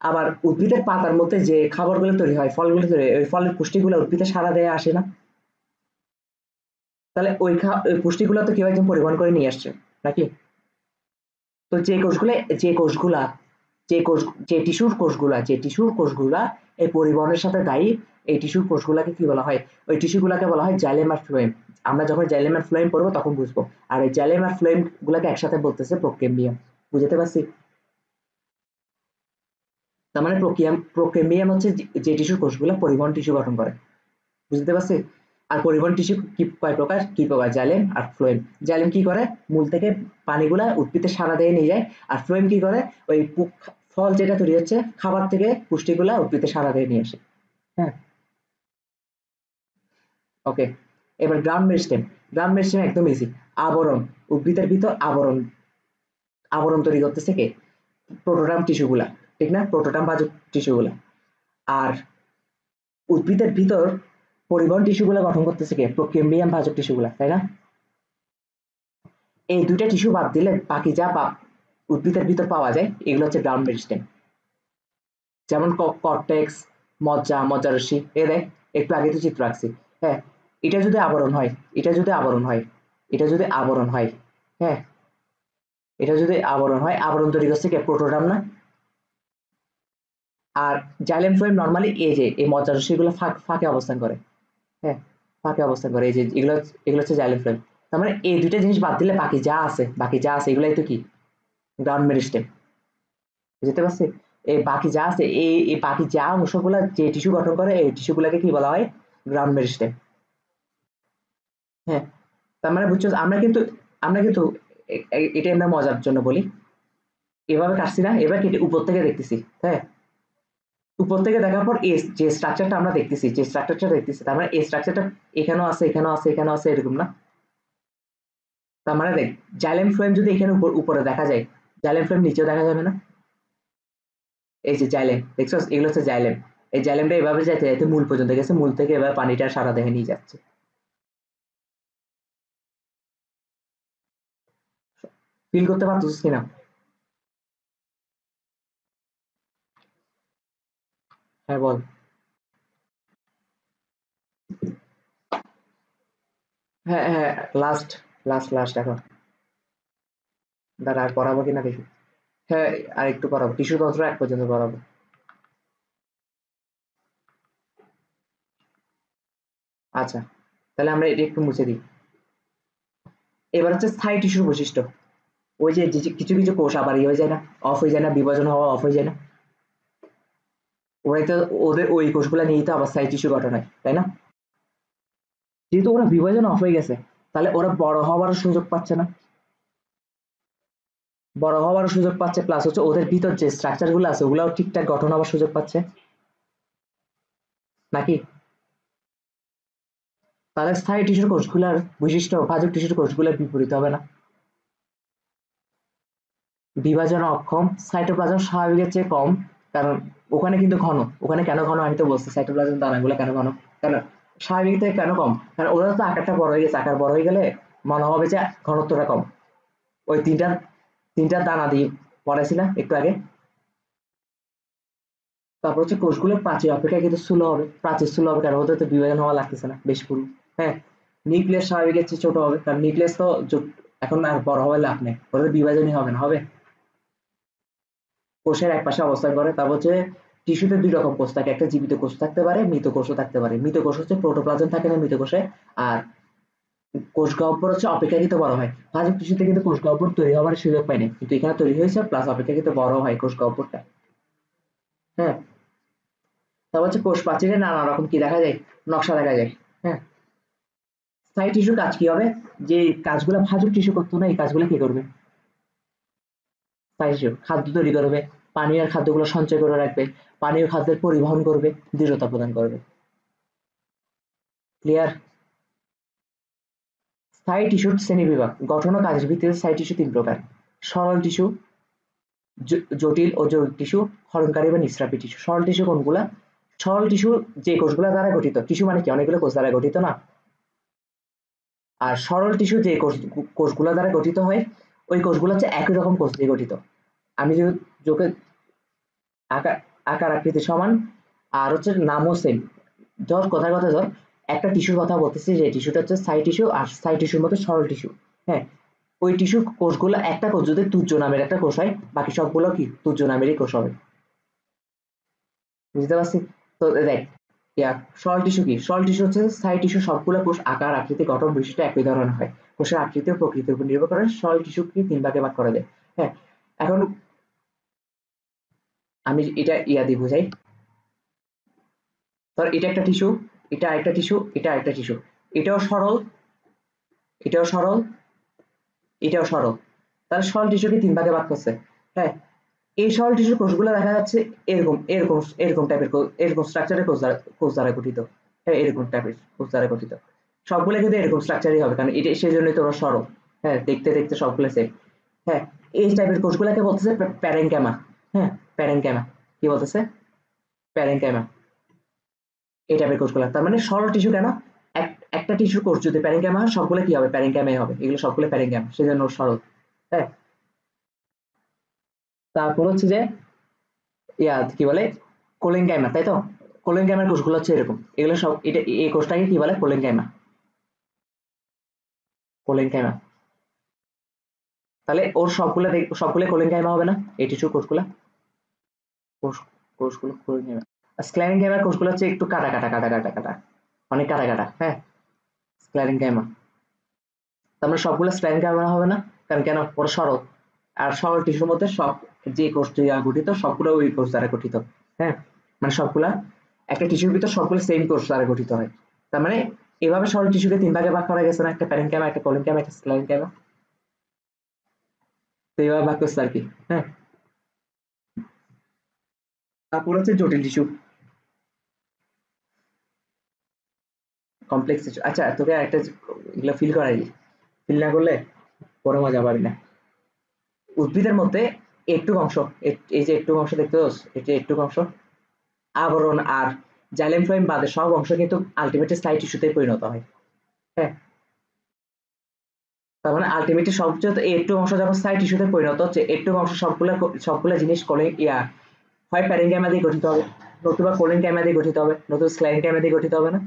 আবার উদ্ভিদের পাতার মধ্যে যে খাবারগুলো তৈরি হয়, ফলগুলো তৈরি হয়, ওই ফলের পুষ্টিগুলো উদ্ভিদের সারা দেয়া আসে না? তাহলে ওই পুষ্টিগুলো তো কেউ একজন পরিবহন করে নিয়ে আসছে, নাকি? তো যে কোষগুলো, যে কোষগুলা যে কোষ, যে টিস্যুর কোষগুলা, যে টিস্যুর কোষগুলা এই পরিবহনের সাথে দায়ী, এই টিস্যুর কোষগুলাকে কি বলা হয়? ওই টিস্যুগুলাকে বলা হয় জাইলেম আর ফ্লোয়েম। আমরা যখন জাইলেম আর ফ্লোয়েম পড়বো তখন বুঝবো। আর এই জাইলেম আর ফ্লোয়েম গুলাকে একসাথে বলতেছে প্রোকেম্বিয়াম। বুঝতে পারছি? তার মানে প্রোকেম্বিয়াম হচ্ছে যে টিস্যুর কোষগুলা পরিবহন টিস্যু গঠন করে। বুঝতে পারছি? আর পরিবহন টিস্যু কি কয় প্রকার? কি প্রকার? জাইলেম আর ফ্লোয়েম। জাইলেম কি করে? মূল থেকে পানিগুলা উদ্ভিদের সারা দিয়ে নিয়ে যায়। আর ফ্লোয়েম কি করে? ওই ফল যেটা তৈরি হচ্ছে খাবার থেকে পুষ্টিগুলা উদ্ভিদের সারা দিয়ে নিয়ে আসে। হ্যাঁ, ওকে। এবার গ্রাউন্ড মেরিস্টেম। গ্রাউন্ড মেরিস্টেম একদম ইজি। আবরণ, উদ্ভিদের ভিতর আবরণ, আবরণ তৈরি করতেছে কে? প্রোটোটার্ম টিস্যুগুলা, ঠিক না? প্রোটোটার্ম বাজক টিস্যুগুলা। আর উদ্ভিদের ভিতর পরিবহন টিস্যুগুলা গঠন করতেছে কে? প্রোকেম্বিয়াম ভাজক টিস্যুগুলা, তাই না? এই দুইটা টিস্যু বাদ দিলে বাকি যা উদ্ভিদের ভিতর পাওয়া যায় এগুলো হচ্ছে গ্রাউন্ড মেরিস্টেম। যেমন কর্টেক্স, মজ্জারশ্মি, এ দেখ, একটু আগে তো চিত্র রাখছি। হ্যাঁ, এটা যদি আবরণ হয়, এটা যদি আবরণ হয়, এটা যদি আবরণ হয়, হ্যাঁ, এটা যদি আবরণ হয়, আবরণ তৈরি করছে কে? প্রোটোটার্ম না? আর জাইলেম ফ্লোয়েম নর্মালি এই যে এই মজ্জারশ্মিগুলো ফাঁকে অবস্থান করে। হ্যাঁ, ফাঁকে অবস্থান করে, এই যে এগুলো, এগুলো হচ্ছে জাইলেম ফ্লোয়েম। তার মানে এই দুইটা জিনিস বাদ দিলে বাকি যা আছে, বাকি যা আছে এগুলাই তো কি? Ground meristem. বুঝতে পারছি? এই বাকি যা আছে, এই বাকি যা অংশগুলা যে টিস্যু গঠন করে এই টিস্যু গুলাকে কি বলা হয়? Ground meristem. হ্যাঁ, তার মানে বুঝছো আমরা কিন্তু এটা আমরা মজার জন্য বলি, এভাবে কাটছি না, এবার কেটে উপর থেকে দেখতেছি। হ্যাঁ, উপর থেকে দেখার পর যে স্ট্রাকচারটা আমরা দেখতেছি, যে স্ট্রাকচারটা দেখতেছি, তার মানে এই স্ট্রাকচারটা এখানেও আছে, এখানেও আছে, এখানেও আছে, এরকম না? তার মানে দেখ, জাইলেম ফ্লোয়েম যদি এখানে উপরে দেখা যায়, জাইলেম ফ্লোয়েম নিচেও দেখা যাবে না? এই যে জাইলেম দেখছো, এগুলো হচ্ছে জাইলেম। এই জাইলেমটা এভাবে যাইতে যাইতে মূল পর্যন্ত গেছে, মূল থেকে এবার পানিটা সারা দেহে নিয়ে যাচ্ছে। ফিল করতে পারতেছিস কিনা? হ্যাঁ বল। হ্যাঁ হ্যাঁ, লাস্ট, লাস্ট এখন। দাঁড়া, আর পড়াবো কিনা দেখি। হ্যাঁ, আর একটু পড়াবো, টিস্যু তন্ত্র এক পর্যন্ত পড়াবো। আচ্ছা, তাহলে আমরা এটা একটু মুছে দিই। এবার হচ্ছে স্থায়ী টিস্যুর বৈশিষ্ট্য। ওই যে কিছু কিছু কোষ আবার ইয়ে হয়ে যায় না, অফ হয়ে যায় না, বিভাজন হওয়া অফ হয়ে যায় না? ওরাই তো, ওদের ওই কোষগুলা নিয়েই তো আবার স্থায়ী টিস্যু গঠন হয়, তাই না? যেহেতু ওরা বিভাজন অফ হয়ে গেছে, তাহলে ওরা বড় হওয়ার সুযোগ পাচ্ছে না, বড় হওয়ার সুযোগ পাচ্ছে, প্লাস হচ্ছে ওদের ভিতর যে স্ট্রাকচার গুলো আছে ওগুলাও ঠিকঠাক গঠন হওয়ার সুযোগ পাচ্ছে নাকি? তাহলে স্থায়ী টিস্যুর কোষগুলোর বৈশিষ্ট্য ভাজক টিস্যুর কোষগুলোর বিপরীত হবে না? বিভাজন অক্ষম, সাইটোপ্লাজম স্বাভাবিকের চেয়ে কম, কারণ ওখানে কিন্তু ঘন। ওখানে কেন ঘন আমি তো বলছি, সাইটোপ্লাজম দানাগুলো কেন ঘন, কেন স্বাভাবিক থেকে কেন কম, কারণ ওরা তো আকারটা বড় হয়ে গেছে, আকার বড় হয়ে গেলে মনে হবে যে ঘনত্বটা কম। ওই তিনটা তিনটা দানা দিয়ে পড়াইছিলাম একটু আগে। তারপর হচ্ছে কোষগুলো প্রাচীর অপেক্ষা কিন্তু স্থূল হবে, প্রাচীর স্থূল হবে কারণ ওদের তো বিভাজন হওয়া লাগতেছে না বেশ পুরু। হ্যাঁ, নিউক্লিয়াস স্বাভাবিকের চেয়ে ছোট হবে, কারণ নিউক্লিয়াস তো এখন আর বড় হবে লাভ নেই, ওদের বিভাজনই হবে না, হবে কোষের এক পাশে অবস্থান করে। তারপর হচ্ছে টিস্যুতে দুই রকম কোষ থাকে, একটা জীবিত কোষ থাকতে পারে, মৃত কোষও থাকতে পারে। মৃত কোষ হচ্ছে প্রোটোপ্লাজম থাকে না মৃত কোষে, আর কোষ গহ্বর হচ্ছে অপেক্ষাকৃত বড় হয়। ভাজক টিস্যুতে কিন্তু কোষ গহ্বর তৈরি হওয়ার সুযোগ পায়নি, কিন্তু এখানে তৈরি হয়েছে, প্লাস অপেক্ষাকৃত বড় হয় কোষ গহ্বরটা। হ্যাঁ, তারপর হচ্ছে কোষ প্রাচীরে নানা রকম কি দেখা যায়, নকশা দেখা যায়। হ্যাঁ, স্থায়ী টিস্যুর কাজ কি হবে, যে কাজগুলো ভাজক টিস্যু করতো না এই কাজগুলো কি করবে, স্থায়ী টিস্যু খাদ্য তৈরি করবে, পানীয় খাদ্যগুলো সঞ্চয় করে রাখবে, পানীয় খাদ্যের পরিবহন করবে, দৃঢ়তা প্রদান করবে। ক্লিয়ার? স্থায়ী টিস্যুর শ্রেণীবিভাগ, গঠন ও কাজের ভিত্তিতে স্থায়ী টিস্যু তিন প্রকার: সরল টিস্যু, জটিল ও জটিল টিস্যু, ক্ষরণকারী বা নিঃস্রাবী টিস্যু। সরল টিস্যু কোনগুলা? সরল টিস্যু যে কোষগুলা দ্বারা গঠিত, টিস্যু মানে কি অনেকগুলো কোষ দ্বারা গঠিত না, আর সরল টিস্যু যে কোষগুলা দ্বারা গঠিত হয় ওই কোষগুলো হচ্ছে একই রকম কোষ দিয়ে গঠিত। আমি যে চোখে আকার আকার আকৃতি সমান, আর হচ্ছে নামও সেম। ধর কথার কথা ধর একটা টিস্যুর কথা বলতেছি, যে টিস্যুটা হচ্ছে স্থায়ী টিস্যু, আর স্থায়ী টিস্যুর মধ্যে সরল টিস্যু। হ্যাঁ, ওই টিস্যুর কোষগুলো একটা কোষ যদি তুজ্য নামের একটা কোষ হয়, বাকি সবগুলো কি তুজ্য নামেরই কোষ হবে। বুঝতে পারছি? তো দেখ, সরল টিস্যু কি, সরল টিস্যু হচ্ছে স্থায়ী টিস্যু, সবগুলো কোষ আকার আকৃতি গঠন বৈশিষ্ট্য একই ধরনের হয়, কোষের আকৃতি ও প্রকৃতির উপর নির্ভর করে সরল টিস্যুকে তিন ভাগে ভাগ করা যায়। হ্যাঁ, এখন আমি এটা দিয়ে বুঝাই। ধর এটা একটা টিস্যু, এটা আরেকটা টিস্যু, এটা আরেকটা টিস্যু, এটাও সরল, এটাও সরল, এটাও সরল। তাহলে সরল টিস্যুকে তিন ভাগে ভাগ করছে। হ্যাঁ, এই সরল টিস্যুর কোষগুলো দেখা যাচ্ছে এরকম এরকম এরকম টাইপের, এরকম স্ট্রাকচারের কোষ দ্বারা গঠিত। হ্যাঁ, এরকম টাইপের কোষ দ্বারা গঠিত, সবগুলো কিন্তু এরকম স্ট্রাকচারই হবে, কারণ এটা সেই জন্যই তো ওরা সরল। হ্যাঁ, দেখতে দেখতে সবগুলো সেম। হ্যাঁ, এই টাইপের কোষগুলোকে বলতেছে প্যারেনকাইমা। হ্যাঁ, প্যারেনকাইমা কি বলতেছে, প্যারেনকাইমা এই টাইপের কোষগুলো। তার মানে সরল টিস্যু কেন, একটা টিস্যুর কোষ যদি প্যারেনকাইমা হয় সবগুলো কি হবে, প্যারেনকাইমাই হবে, এগুলো সবগুলো প্যারেনকাইমা, সেজন্য সরল। হ্যাঁ, তারপর হচ্ছে যে কি বলে, কোলেনকাইমা, তাই তো? কোলেনকাইমার কোষগুলো হচ্ছে এরকম, এগুলো সব এটা এই কোষটাকে কি বলে, কোলেনকাইমা, কোলেনকাইমা। তাহলে ওর সবগুলো কোলেনকাইমা হবে না, এই টিস্যুর কোষগুলা, কোষ কোষগুলো কোলেনকাইমা। স্ক্লেরেনকাইমার কোষগুলো হচ্ছে একটু কাটা কাটা কাটা কাটা কাটা, অনেক কাটা কাটা। হ্যাঁ, স্ক্লেরেনকাইমা। তার মানে সবগুলো স্ক্লেরেনকাইমা হবে না, কারণ কেন, ওরা সরল, আর সরল টিস্যুর মধ্যে সব যে কোষ দ্বারা গঠিত সবগুলো ওই কোষ দ্বারা গঠিত। হ্যাঁ, মানে সবগুলা একটা টিস্যুর ভিতর সবগুলো সেম কোষ দ্বারা গঠিত হয়। তার মানে এভাবে সরল টিস্যুকে তিন ভাগে ভাগ করা গেছে না, একটা প্যারেনকাইমা, একটা কোলেনকাইমা, একটা স্ক্লেরেনকাইমা। তো এইভাবে ভাগ করছে আর কি। হ্যাঁ, তারপর হচ্ছে জটিল টিস্যু, কমপ্লেক্স টিস্যু। আচ্ছা তোকে একটা এগুলো ফিল করাই দিই, ফিল না করলে পরে মজা পাবি না। উদ্ভিদের মধ্যে একটু অংশ, এই যে একটু অংশ দেখতে পাচ্ছ, এই যে একটু অংশ, আবরণ আর জাইলেম ফ্লোয়েম বাদে সব অংশ কিন্তু আলটিমেটলি স্থায়ী টিস্যুতে পরিণত হয়। হ্যাঁ, তার মানে আলটিমেটলি সবচেয়ে একটু অংশ যখন স্থায়ী টিস্যুতে পরিণত হচ্ছে, একটু অংশ সবগুলো জিনিস হয় প্যারেনকাইমা দিয়ে গঠিত হবে, নতুবা কোলেনকাইমা দিয়ে গঠিত হবে, নতুবা স্ক্লেরেনকাইমা দিয়ে গঠিত হবে না।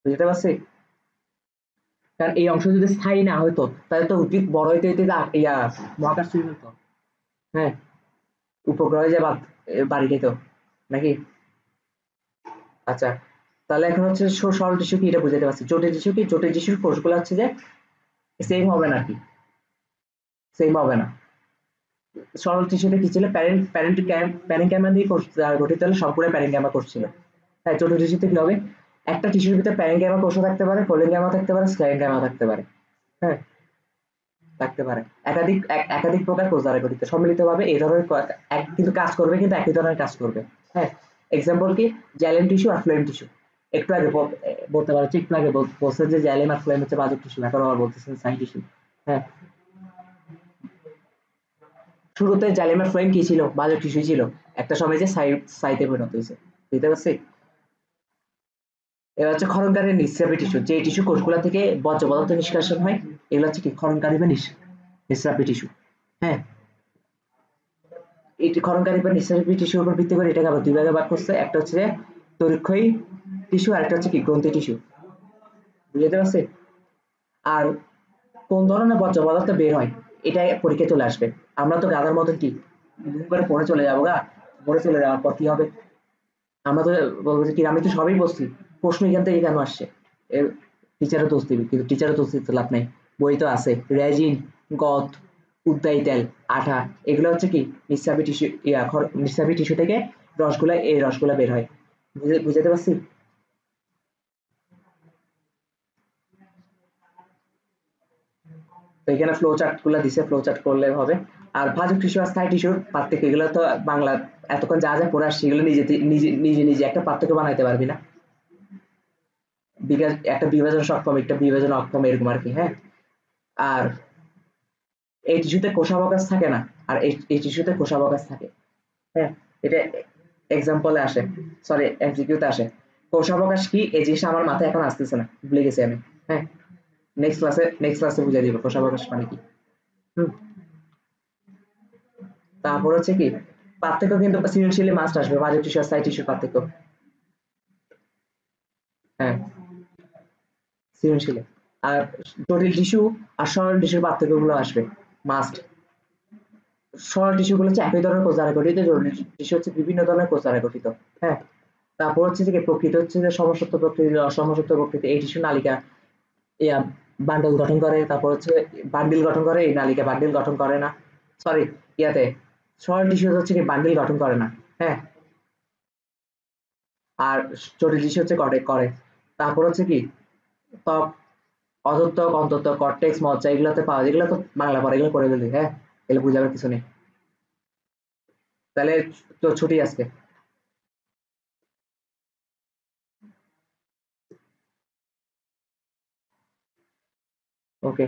বুঝতে পারছি? কারণ এই অংশ যদি স্থায়ী না হতো তাহলে তো উদ্ভিদ বড় হইতে হইতে মহাকাশ চুরি হতো। হ্যাঁ, উপগ্রহে যে বাড়ি খেত নাকি। আচ্ছা, তাহলে এখন হচ্ছে সরল টিস্যু কি এটা বুঝাতে পারছি। জটিল টিস্যু কি, জটিল টিস্যুর কোষগুলো হচ্ছে যে সেম হবে না, কি সেম হবে না। সরল টিস্যুতে কি ছিল, প্যারেন্ট প্যারেনকাইমা দিয়ে কোষ গঠিত হলে সবগুলো প্যারেনকাইমা কোষ ছিল। হ্যাঁ, জটিল টিস্যুতে কি হবে, একটা টিস্যুর ভিতরে প্যারেনকাইমা কোষও থাকতে পারে, কোলেনকাইমা থাকতে পারে, স্ক্লেরেনকাইমা থাকতে পারে। হ্যাঁ, থাকতে পারে। একাধিক প্রকার কোষ দ্বারা গঠিত। সম্মিলিতভাবে এই ধরনের কিন্তু কাজ করবে, কিন্তু একই ধরনের কাজ করবে। হ্যাঁ, এক্সাম্পল কি? জাইলেম টিস্যু আর ফ্লোয়েম টিস্যু। একটু আগে বলতে পারছি, একটু আগে বলছেন যে জাইলেম আর ফ্লোয়েম হচ্ছে বাজক টিস্যু, এখন আবার বলতেছেন সাই টিস্যু। হ্যাঁ, শুরুতে জাইলেম আর ফ্লোয়েম কি ছিল? বাজক টিস্যু ছিল। একটা সময় যে সাইতে পরিণত হয়েছে। বুঝতে পারছি? এবার হচ্ছে ক্ষরণকারী নিঃস্রাবী টিস্যু, যে টিস্যু কোষগুলা থেকে বর্জ্য পদার্থ নিষ্কাশন হয়, এগুলো হচ্ছে কি ক্ষরণকারী বা নিঃস্রাবী টিস্যু। হ্যাঁ, এই ক্ষরণকারী বা নিঃস্রাবী টিস্যুর উপর ভিত্তি করে এটাকে আবার দুই ভাগে ভাগ করছে। একটা হচ্ছে তড়িৎক্ষয়ী টিস্যু আর একটা হচ্ছে কি গ্রন্থি টিস্যু। বুঝতে পারছি? আর কোন ধরনের বর্জ্য পদার্থ বের হয় এটা পরীক্ষায় চলে আসবে। আমরা তো গাধার মতন কি দুম করে পড়ে চলে যাবো গা, পড়ে চলে যাওয়ার পর কি হবে? আমরা তো বলবো যে কি আমি তো সবই বলছি, প্রশ্ন এখান থেকে কেন আসছে? এর টিচারও দোষ দিবি, কিন্তু টিচারও দোষ দিতে লাভ নেই। বই তো আছে, রেজিন, গদ, উদ্বায়ী তেল, আঠা, এগুলো হচ্ছে কি নিঃস্রাবী টিস্যু, নিঃস্রাবী টিস্যু থেকে রসগুলা বের হয়। বুঝাতে পারছি? তো এখানে ফ্লো চার্ট গুলা দিছে, ফ্লো চার্ট করলে হবে। আর ভাজক টিস্যু আর স্থায়ী টিস্যুর পার্থক্য, এগুলো তো বাংলা এতক্ষণ যা যা পড়ে আসছে এগুলো নিজে একটা পার্থক্য বানাইতে পারবি না। একটা বিভাজন সক্ষম, একটা বিভাজন অক্ষম, এরকম আর কি। হ্যাঁ, আর এই টিস্যুতে কোষাবকাশ থাকে না, আর এই টিস্যুতে কোষাবকাশ থাকে। হ্যাঁ, এটা এক্সাম্পলে আসে, সরি এমসিকিউতে আসে। কোষাবকাশ কি এই জিনিসটা আমার মাথায় এখন আসতেছে না, ভুলে গেছি আমি। হ্যাঁ, নেক্সট ক্লাসে বুঝিয়ে দিব কোষাবকাশ মানে কি। হুম, তারপর হচ্ছে কি পার্থক্য, কিন্তু সৃজনশীলে মাস্ট আসবে, বাজেট টিস্যু আর সাইট টিস্যুর পার্থক্য। হ্যাঁ, সৃজনশীলে। আর জটিল টিস্যু আর সরল টিস্যুর পার্থক্য গুলো আসবে মাস্ট। সরল টিস্যু গুলো হচ্ছে একই ধরনের কোষ দ্বারা গঠিত, জটিল টিস্যু হচ্ছে বিভিন্ন ধরনের কোষ দ্বারা গঠিত। হ্যাঁ, তারপর হচ্ছে যে প্রকৃতি হচ্ছে যে সমসত্ব প্রকৃতি, অসমসত্ব প্রকৃতি। এই টিস্যু নালিকা ইয়া বান্ডল গঠন করে, তারপর হচ্ছে বান্ডিল গঠন করে, এই নালিকা বান্ডিল গঠন করে না। সরি, ইয়াতে সরল টিস্যু হচ্ছে কি বান্ডিল গঠন করে না। হ্যাঁ, আর জটিল টিস্যু হচ্ছে করে। তারপর হচ্ছে কি ত্বক, অধঃত্বক, অন্তঃত্বক, কর্টেক্স, মজ্জা, এগুলোতে পাওয়া যায়। এগুলো তো বাংলা পড়া, এগুলো করে ফেলবি। হ্যাঁ, এগুলো বুঝাবার কিছু নেই। তাহলে তো ছুটি আজকে। ওকে।